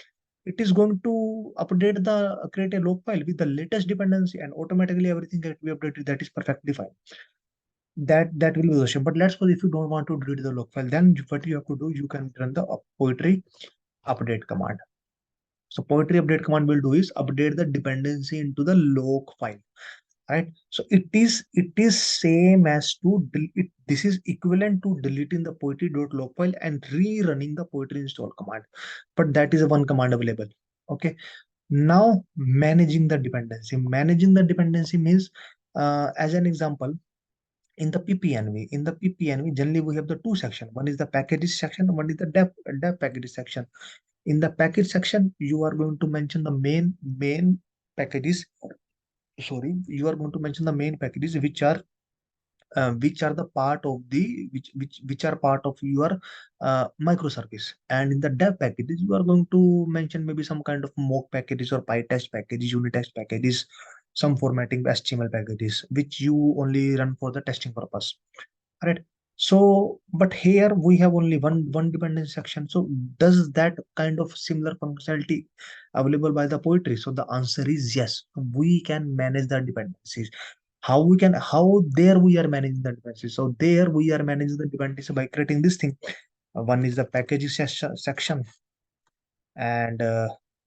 it is going to update the create a log file with the latest dependency, and automatically everything get be updated. That is perfectly fine. That will be the option. But let's suppose if you don't want to delete the log file, then what you have to do, you can run the poetry update command. So poetry update command will do is update the dependency into the log file, right? So it is same as to this is equivalent to deleting the poetry.log file and rerunning the poetry install command. But that is a one command available. Okay. Now managing the dependency. Managing the dependency means, as an example, in the ppnv generally we have the two section. One is the packages section, one is the dev packages section. In the package section, you are going to mention the main packages. Sorry, you are going to mention the main packages which are the part of the which are part of your microservice. And in the dev packages, you are going to mention maybe some kind of mock packages or pytest packages, unit test packages, some formatting HTML packages, which you only run for the testing purpose. Right. So, but here we have only one dependency section. So, does that kind of similar functionality available by the poetry? So the answer is yes. We can manage the dependencies. How there we are managing the dependencies? So there we are managing the dependency by creating this thing. One is the packaging section, and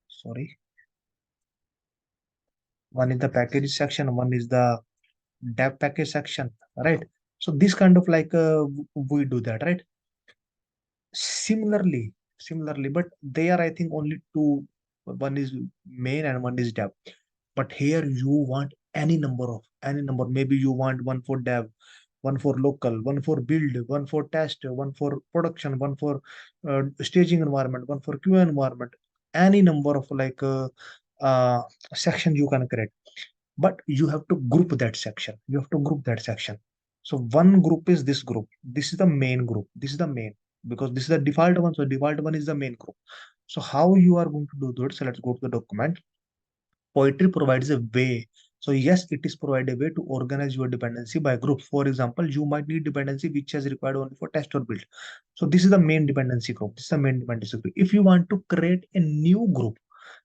sorry, one is the package section, one is the dev package section, right? So this kind of we do that, right? Similarly, but they are, I think, only two. One is main and one is dev. But here you want any number. Maybe you want one for dev, one for local, one for build, one for test, one for production, one for staging environment, one for QA environment. Any number of uh, section you can create, but you have to group that section. You have to group that section. So one group is this group. This is the main group. This is the main, because this is the default one. So default one is the main group. So how you are going to do that? So let's go to the document. Poetry provides a way. So yes, it is provide a way to organize your dependency by group. For example, you might need dependency which is required only for test or build. So this is the main dependency group. This is the main dependency group. If you want to create a new group,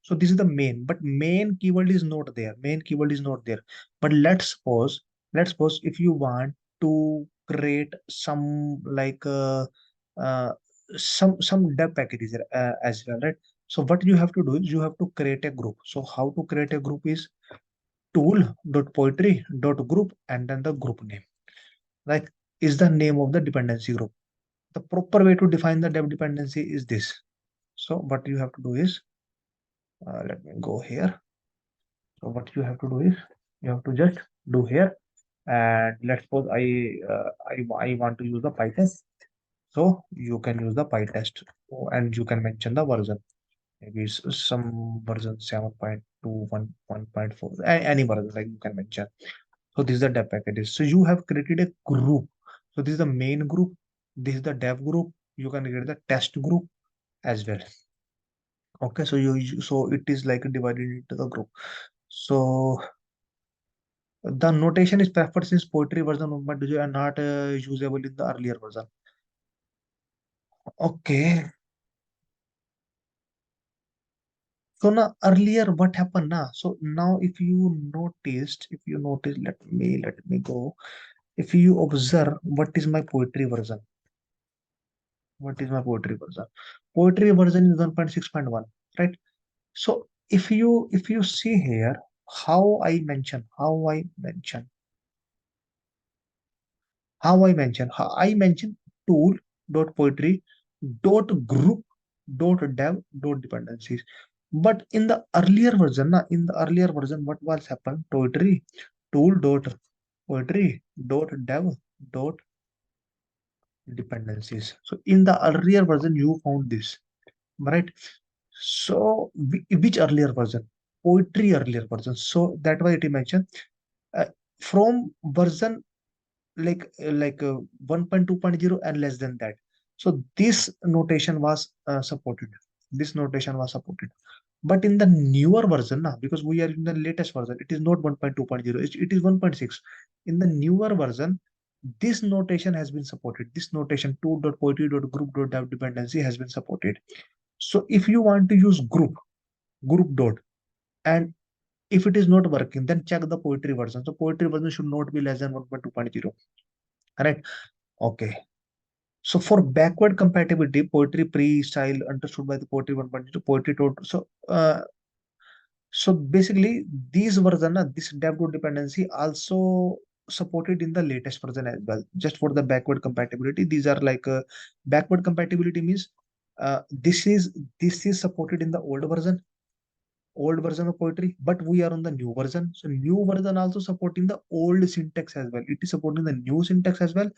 So this is the main, but main keyword is not there. Main keyword is not there. But let's suppose if you want to create some like uh, some dev packages as well, right? So what you have to do is you have to create a group. So how to create a group is tool.poetry.group and then the group name, like is the name of the dependency group. The proper way to define the dev dependency is this. So what you have to do is, let me go here. So what you have to do is you have to just do here, and let's suppose I want to use the PyTest. So you can use the PyTest, and you can mention the version. Maybe some version 7.2, 1.4, any version like you can mention. So this is the dev packages. So you have created a group. So this is the main group. This is the dev group. You can create the test group as well. Okay, so so it is like divided into the group. So the notation is preferred since poetry version of but are not usable in the earlier version. Okay. So now earlier what happened now? So now if you notice, let me go. If you observe what is my poetry version, what is my poetry version? Poetry version is 1.6.1, right? So if you see here how I mention tool dot poetry dot group dot dev dot dependencies. But in the earlier version, what was happened? Poetry tool dot poetry dot dev dot dependencies. So in the earlier version, you found this, right? So which earlier version? Poetry earlier version. So that why it mentioned uh, from version like 1.2.0 and less than that. So this notation was supported. This notation was supported. But in the newer version, now because we are in the latest version, it is not 1.2.0, it is 1.6. In the newer version, this notation has been supported. This notation tool.poetry.group.dev dependency has been supported. So if you want to use group dot, and if it is not working, then check the poetry version. So poetry version should not be less than 1.2.0. Right? Okay. So for backward compatibility, poetry pre-style understood by the poetry 1.0, poetry total. So basically, these version, this dev dependency also supported in the latest version as well. Just for the backward compatibility, these are like backward compatibility means uh, this is this is supported in the old version of poetry, but we are on the new version. So new version also supporting the old syntax as well. It is supporting the new syntax as well.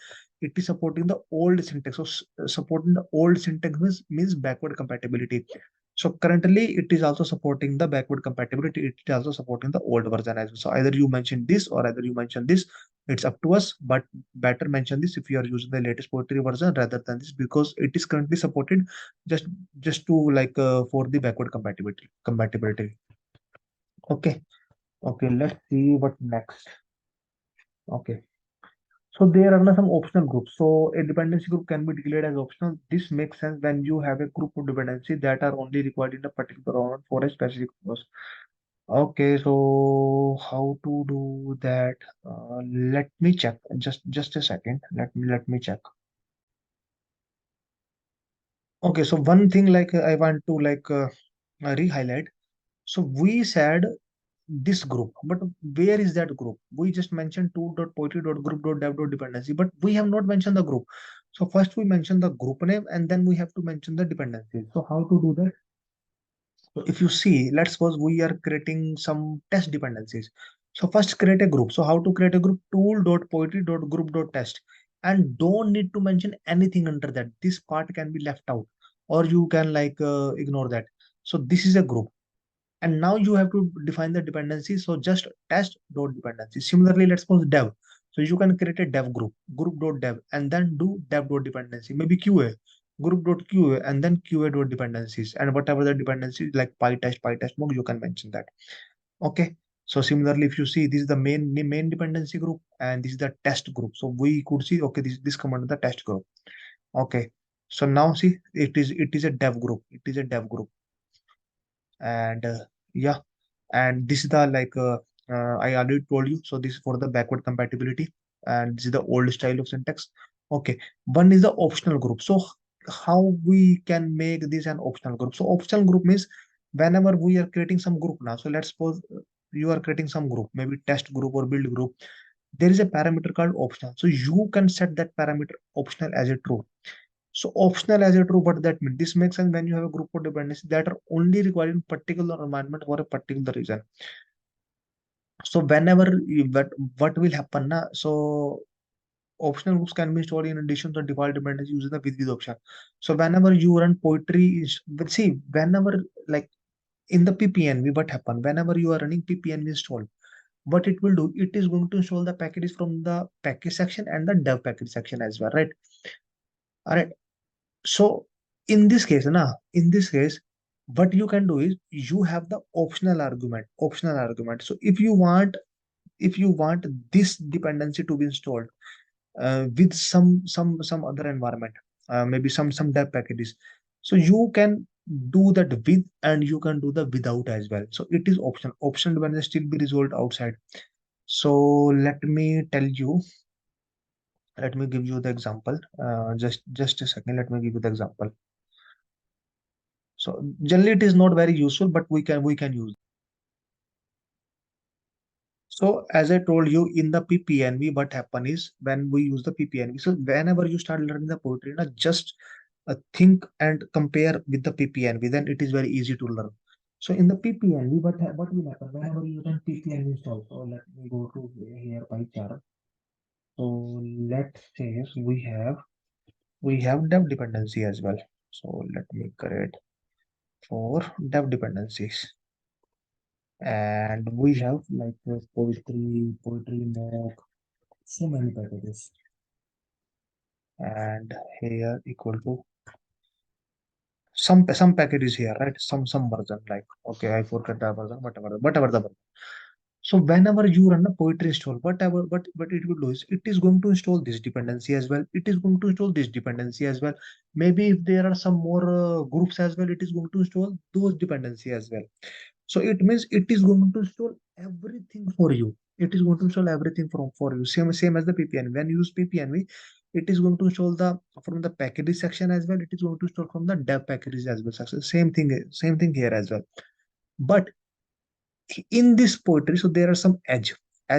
It is supporting the old syntax. So supporting the old syntax means backward compatibility. So currently it is also supporting the backward compatibility. It is also supporting the old version as well. So either you mention this or either you mention this. It's up to us, but better mention this if you are using the latest poetry version rather than this because it is currently supported just just to like for the backward compatibility. Okay, okay, let's see what next. Okay, so there are some optional groups. So a dependency group can be declared as optional. This makes sense when you have a group of dependency that are only required in a particular order for a specific purpose. Okay, so how to do that? Let me check. Just a second. Let me check. Okay, so one thing like I want to like re-highlight. So we said this group, but where is that group? We just mentioned tool.poetry.group.dev.dependency, but we have not mentioned the group. So first we mention the group name and then we have to mention the dependency. So how to do that? So if you see, let's suppose we are creating some test dependencies. So first create a group. So how to create a group? Tool.poetry.group.test, and don't need to mention anything under that. This part can be left out or you can like ignore that. So this is a group, and now you have to define the dependency. So just test dot dependency. Similarly, let's suppose dev. So you can create a dev group dot dev, and then do dev dot dependency. Maybe QA, group dot QA, and then QA dot dependencies, and whatever the dependencies like PyTest mode, you can mention that. Okay. So similarly, if you see, this is the main dependency group, and this is the test group. So we could see, okay, this command is the test group. Okay. So now see, it is a dev group. It is a dev group. And yeah, and this is the like I already told you, so this is for the backward compatibility, and this is the old style of syntax. Okay, one is the optional group. So how we can make this an optional group? So optional group means whenever we are creating some group now, so let's suppose you are creating some group, maybe test group or build group, there is a parameter called optional, so you can set that parameter optional as a true. So optional as a true, what that means? This makes sense when you have a group of dependencies that are only required in particular environment for a particular reason. So whenever what will happen na? So optional groups can be installed in addition to default dependencies using the with option. So whenever you run poetry, but see, whenever like in the ppnv, what happen? Whenever you are running ppnv install, what it will do? It is going to install the packages from the package section and the dev package section as well, right? All right. So in this case, what you can do is you have the optional argument. So if you want this dependency to be installed with some other environment, maybe some dev packages, so you can do that with and you can do the without as well. So it is optional. Optional dependency still be resolved outside. So let me tell you. Let me give you the example. Just a second. Let me give you the example. So generally it is not very useful, but we can use. So as I told you in the ppnv, what happen is when we use the ppnv, so whenever you start learning the poetry, now just think and compare with the ppnv, then it is very easy to learn. So in the ppnv, what will happen whenever you run ppnv install? So let me go to here by chart. So let's say we have dev dependency as well. So let me create for dev dependencies. And we have like poetry mock, so many packages. And here equal to some packages here, right? Some version, like okay, I forgot the version, whatever the version. So whenever you run a poetry install, whatever, what it will do is it is going to install this dependency as well. It is going to install this dependency as well. Maybe if there are some more groups as well, it is going to install those dependency as well. So it means it is going to install everything for you. It is going to install everything for you. Same as the ppnv. When you use ppnv, it is going to install the from the packages section as well. It is going to install from the dev packages as well section. Same thing here as well. But in this poetry, so there are some edge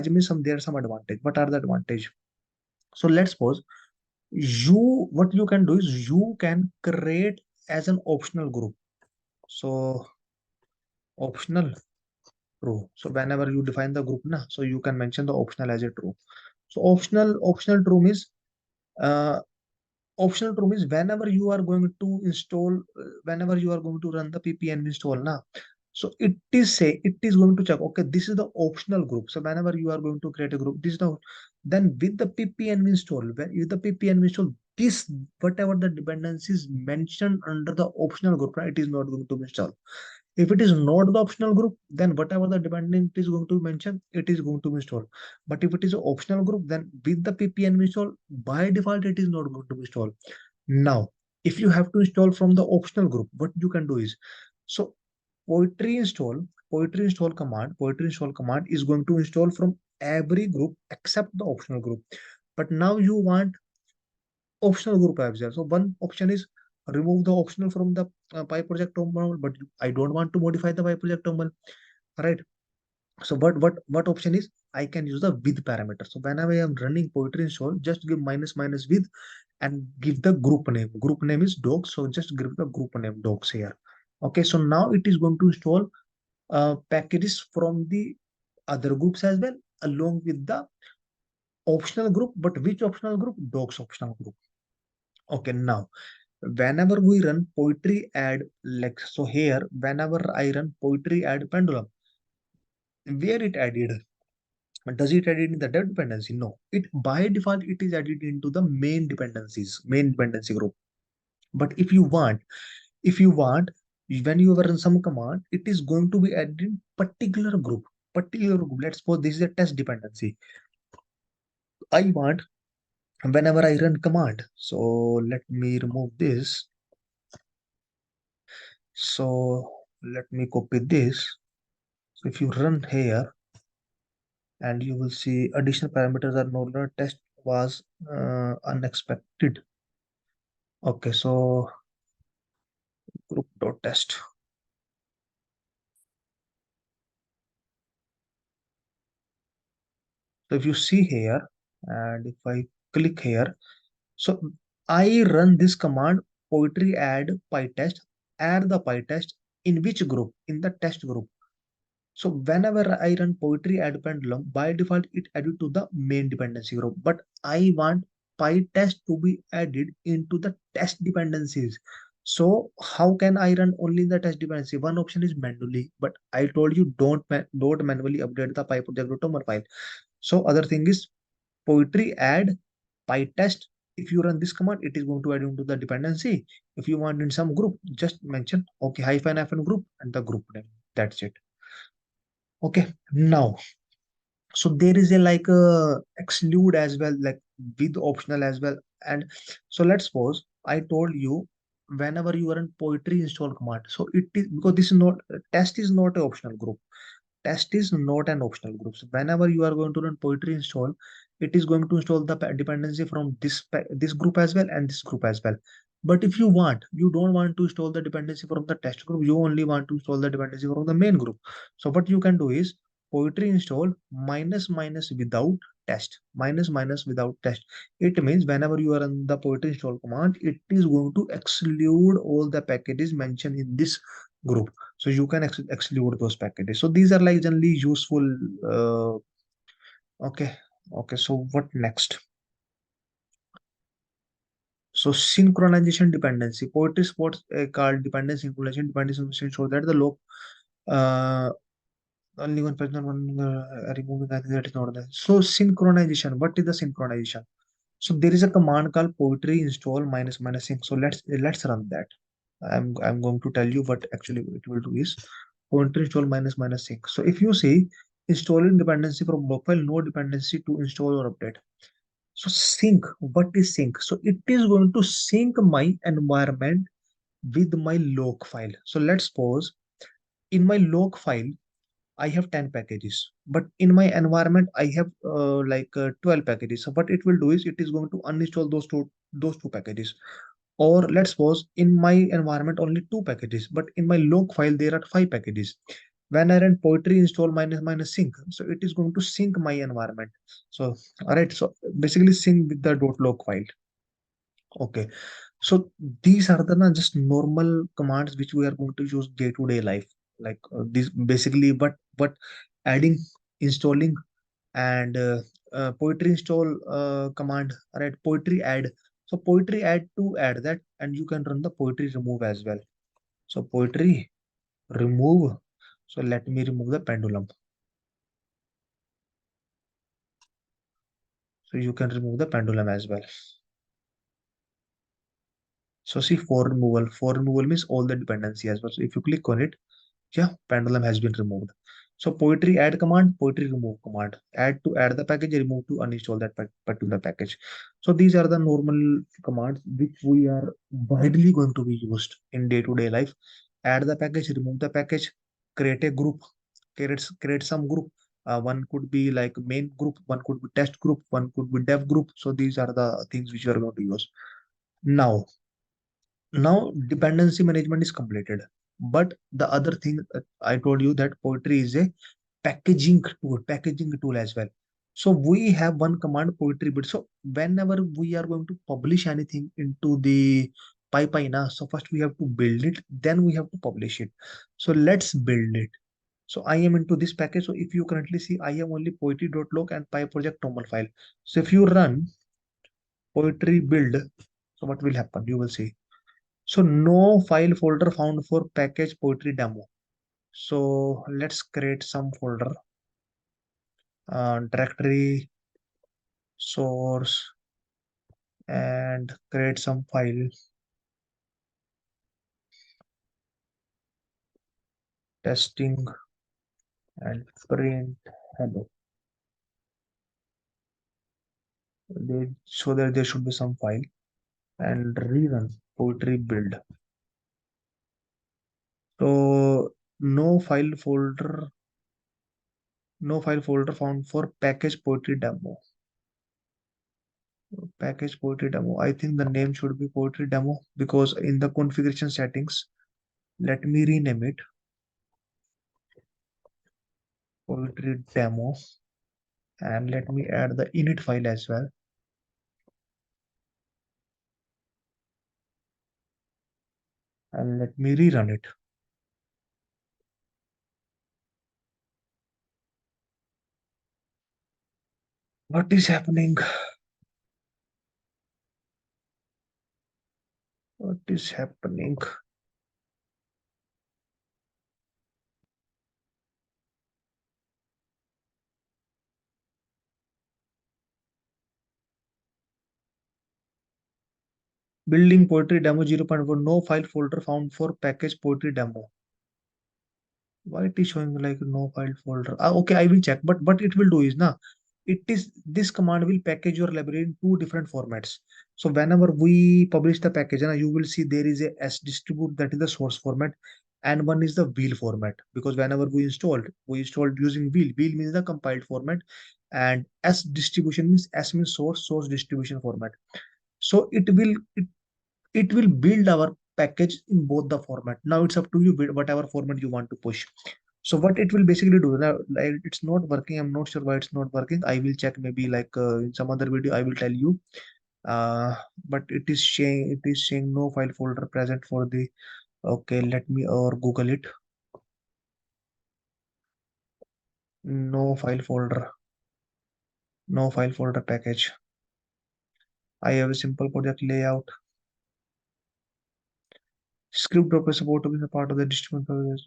means some there are some advantage. What are the advantage? So let's suppose you what you can do is you can create as an optional group. So optional true. So whenever you define the group na, so you can mention the optional as a true. So optional true means uh, optional true means whenever you are going to install, whenever you are going to run the ppnv install na, so it is going to check, okay, this is the optional group. So whenever you are going to create a group, this is the, then with the ppnv install, when with the ppnv install, this whatever the dependencies mentioned under the optional group, right, it is not going to be installed. If it is not the optional group, then whatever the dependency is going to mention, it is going to be installed. But if it is an optional group, then with the ppnv install, by default, it is not going to be installed. Now, if you have to install from the optional group, what you can do is, so poetry install, poetry install command is going to install from every group except the optional group. But now you want optional group as well. So one option is remove the optional from the PyProject terminal, but I don't want to modify the PyProject terminal, right? So what option is I can use the with parameter. So whenever I am running poetry install, just give minus minus with and give the group name. Group name is dogs, so just give the group name dogs here. Okay, so now it is going to install packages from the other groups as well along with the optional group. But which optional group? Dogs optional group. Okay, now whenever we run poetry add, like so here, whenever I run poetry add pendulum, where it added? Does it add it in the dev dependency? No. It by default it is added into the main dependency group. But if you want, when you run some command, it is going to be added in particular group. Particular group. Let's suppose this is a test dependency. I want whenever I run command. So let me remove this. So let me copy this. So if you run here, and you will see additional parameters are no longer test was unexpected. Okay, so group.test. So if you see here, and if I click here, so I run this command poetry add pytest, add the pytest in which group? In the test group. So whenever I run poetry add pendulum, by default it added to the main dependency group. But I want PyTest to be added into the test dependencies. So how can I run only the test dependency? One option is manually, but I told you don't manually update the PyProject.toml file. So other thing is poetry add PyTest. If you run this command, it is going to add into the dependency. If you want in some group, just mention okay hyphen group and the group name. That's it. Okay, now so there is a like a exclude as well, like with optional as well. And so let's suppose I told you whenever you are in poetry install command, so it is because this is not test is not an optional group. Test is not an optional group. So whenever you are going to run poetry install, it is going to install the dependency from this group as well and this group as well. But if you want, you don't want to install the dependency from the test group, you only want to install the dependency from the main group. So what you can do is poetry install minus minus without test, minus minus without test. It means whenever you are in the poetry install command, it is going to exclude all the packages mentioned in this group. So you can exclude those packages. So these are like generally useful. uh, okay. Okay, so what next? So synchronization dependency, poetry sports called dependency inclusion. Dependency show that the log uh, only one person one removing, I think that is not there. So synchronization, what is the synchronization? So there is a command called poetry install minus minus sync. So let's run that. I'm going to tell you what actually it will do is pointer install minus minus sync. So if you see installing dependency from block file, no dependency to install or update. So sync, what is sync? So it is going to sync my environment with my log file. So let's suppose in my log file, I have 10 packages, but in my environment, I have 12 packages. So what it will do is it is going to uninstall those two packages. Or let's suppose in my environment only two packages, but in my log file there are five packages. When I run poetry install minus minus sync, so it is going to sync my environment. So all right, so basically sync with the .log file. Okay, so these are the just normal commands which we are going to use day to day life. Like this basically, but adding, installing, and poetry install command, right? Poetry add. So poetry add to add that, and you can run the poetry remove as well. So poetry remove. So let me remove the pendulum. So you can remove the pendulum as well. So see for removal means all the dependency as well. So if you click on it, yeah, pendulum has been removed. So poetry add command, poetry remove command, add to add the package, remove to uninstall that particular package. So these are the normal commands which we are widely going to be used in day-to-day life. Add the package, remove the package, create a group, create some group. One could be like main group, one could be test group, one could be dev group. So these are the things which you are going to use. Now dependency management is completed, but the other thing I told you that poetry is a packaging tool as well. So we have one command poetry bit. So whenever we are going to publish anything into the pipeline, so first we have to build it, then we have to publish it. So let's build it. So I am into this package. So if you currently see, I have only poetry.log and pyproject.toml file. So if you run poetry build, so what will happen? You will see. So no file folder found for package poetry demo. So let's create some folder, directory source, and create some file, testing, and print hello. So that there should be some file, and rerun poetry build. So no file folder found for package poetry demo. Package poetry demo. I think the name should be poetry demo because in the configuration settings, let me rename it poetry demo, and let me add the init file as well, and let me rerun it. What is happening? What is happening? Building poetry demo 0.1. No file folder found for package poetry demo. Why it is showing like no file folder? Okay, I will check. But what it will do is na, it is this command will package your library in two different formats. So whenever we publish the package, na, you will see there is a S distribute, that is the source format, and one is the wheel format. Because whenever we installed using wheel. Wheel means the compiled format, and S distribution means S means source distribution format. So it will build our package in both the format. Now it's up to you, whatever format you want to push. So what it will basically do now, like, it's not working. I'm not sure why it's not working. I will check, maybe like in some other video I will tell you. But it is saying no file folder present for the. Okay, let me or Google it. No file folder, no file folder package. I have a simple project layout. Script docker support to be a part of the distribution.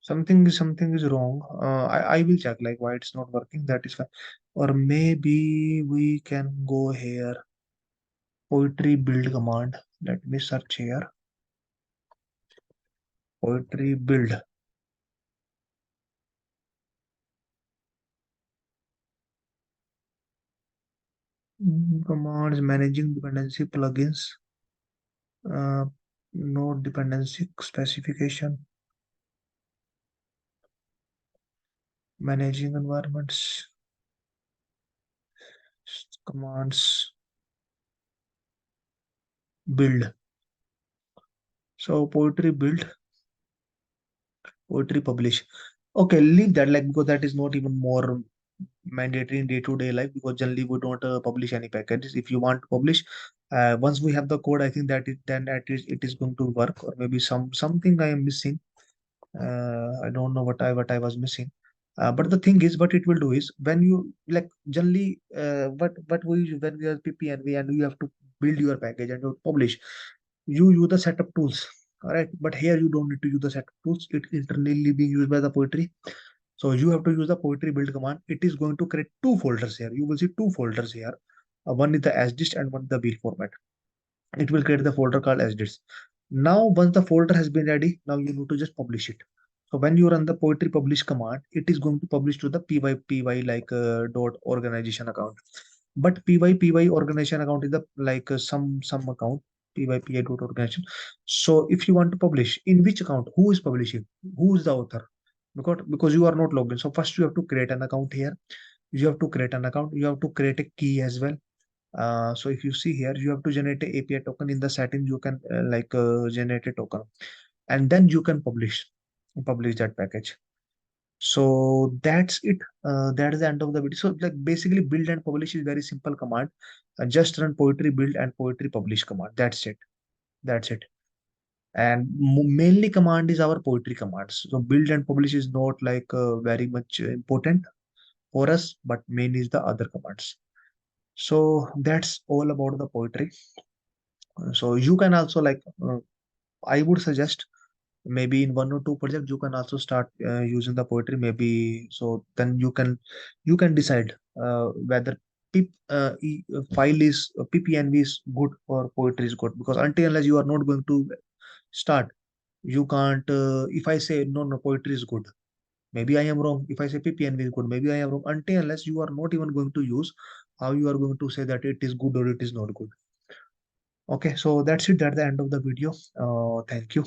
Something is wrong. I will check like why it's not working. That is fine. Or maybe we can go here. Poetry build command. Let me search here. Poetry build. Commands managing dependency plugins. Uh, Node dependency specification. Managing environments. Commands build. So poetry build. Poetry publish. Okay, leave that like because that is not even more mandatory in day-to-day life, because generally we don't publish any packages. If you want to publish, once we have the code, I think that then at least it is going to work. Or maybe something I am missing. I don't know what I was missing. But the thing is, what it will do is when you like generally what we when we are ppnv and you have to build your package and you publish, you use the setup tools. All right, but here you don't need to use the setup tools. It internally being used by the poetry. So you have to use the poetry build command. It is going to create two folders here. You will see two folders here. One is the sdist and one the wheel format. It will create the folder called sdist. Now, once the folder has been ready, now you need to just publish it. So when you run the poetry publish command, it is going to publish to the py like dot organization account. But py organization account is the like some account py dot organization. So if you want to publish in which account, who is publishing, who is the author, because you are not logged in. So first you have to create an account here. You have to create an account. You have to create a key as well. So if you see here, you have to generate a API token. In the settings. You can generate a token, and then you can publish that package. So that's it. That is the end of the video. So like basically, build and publish is very simple command. Just run poetry build and poetry publish command. That's it. That's it. And mainly command is our poetry commands. So build and publish is not like very much important for us, but main is the other commands. So that's all about the poetry. So you can also I would suggest maybe in one or two projects you can also start using the poetry. Maybe so then you can decide whether file is ppnv is good or poetry is good, because until unless you are not going to start, you can't. If I say no, poetry is good, Maybe I am wrong. If I say ppnv is good, maybe I am wrong. Until unless you are not even going to use, how you are going to say that it is good or it is not good? Okay, so that's it. That's the end of the video. Thank you.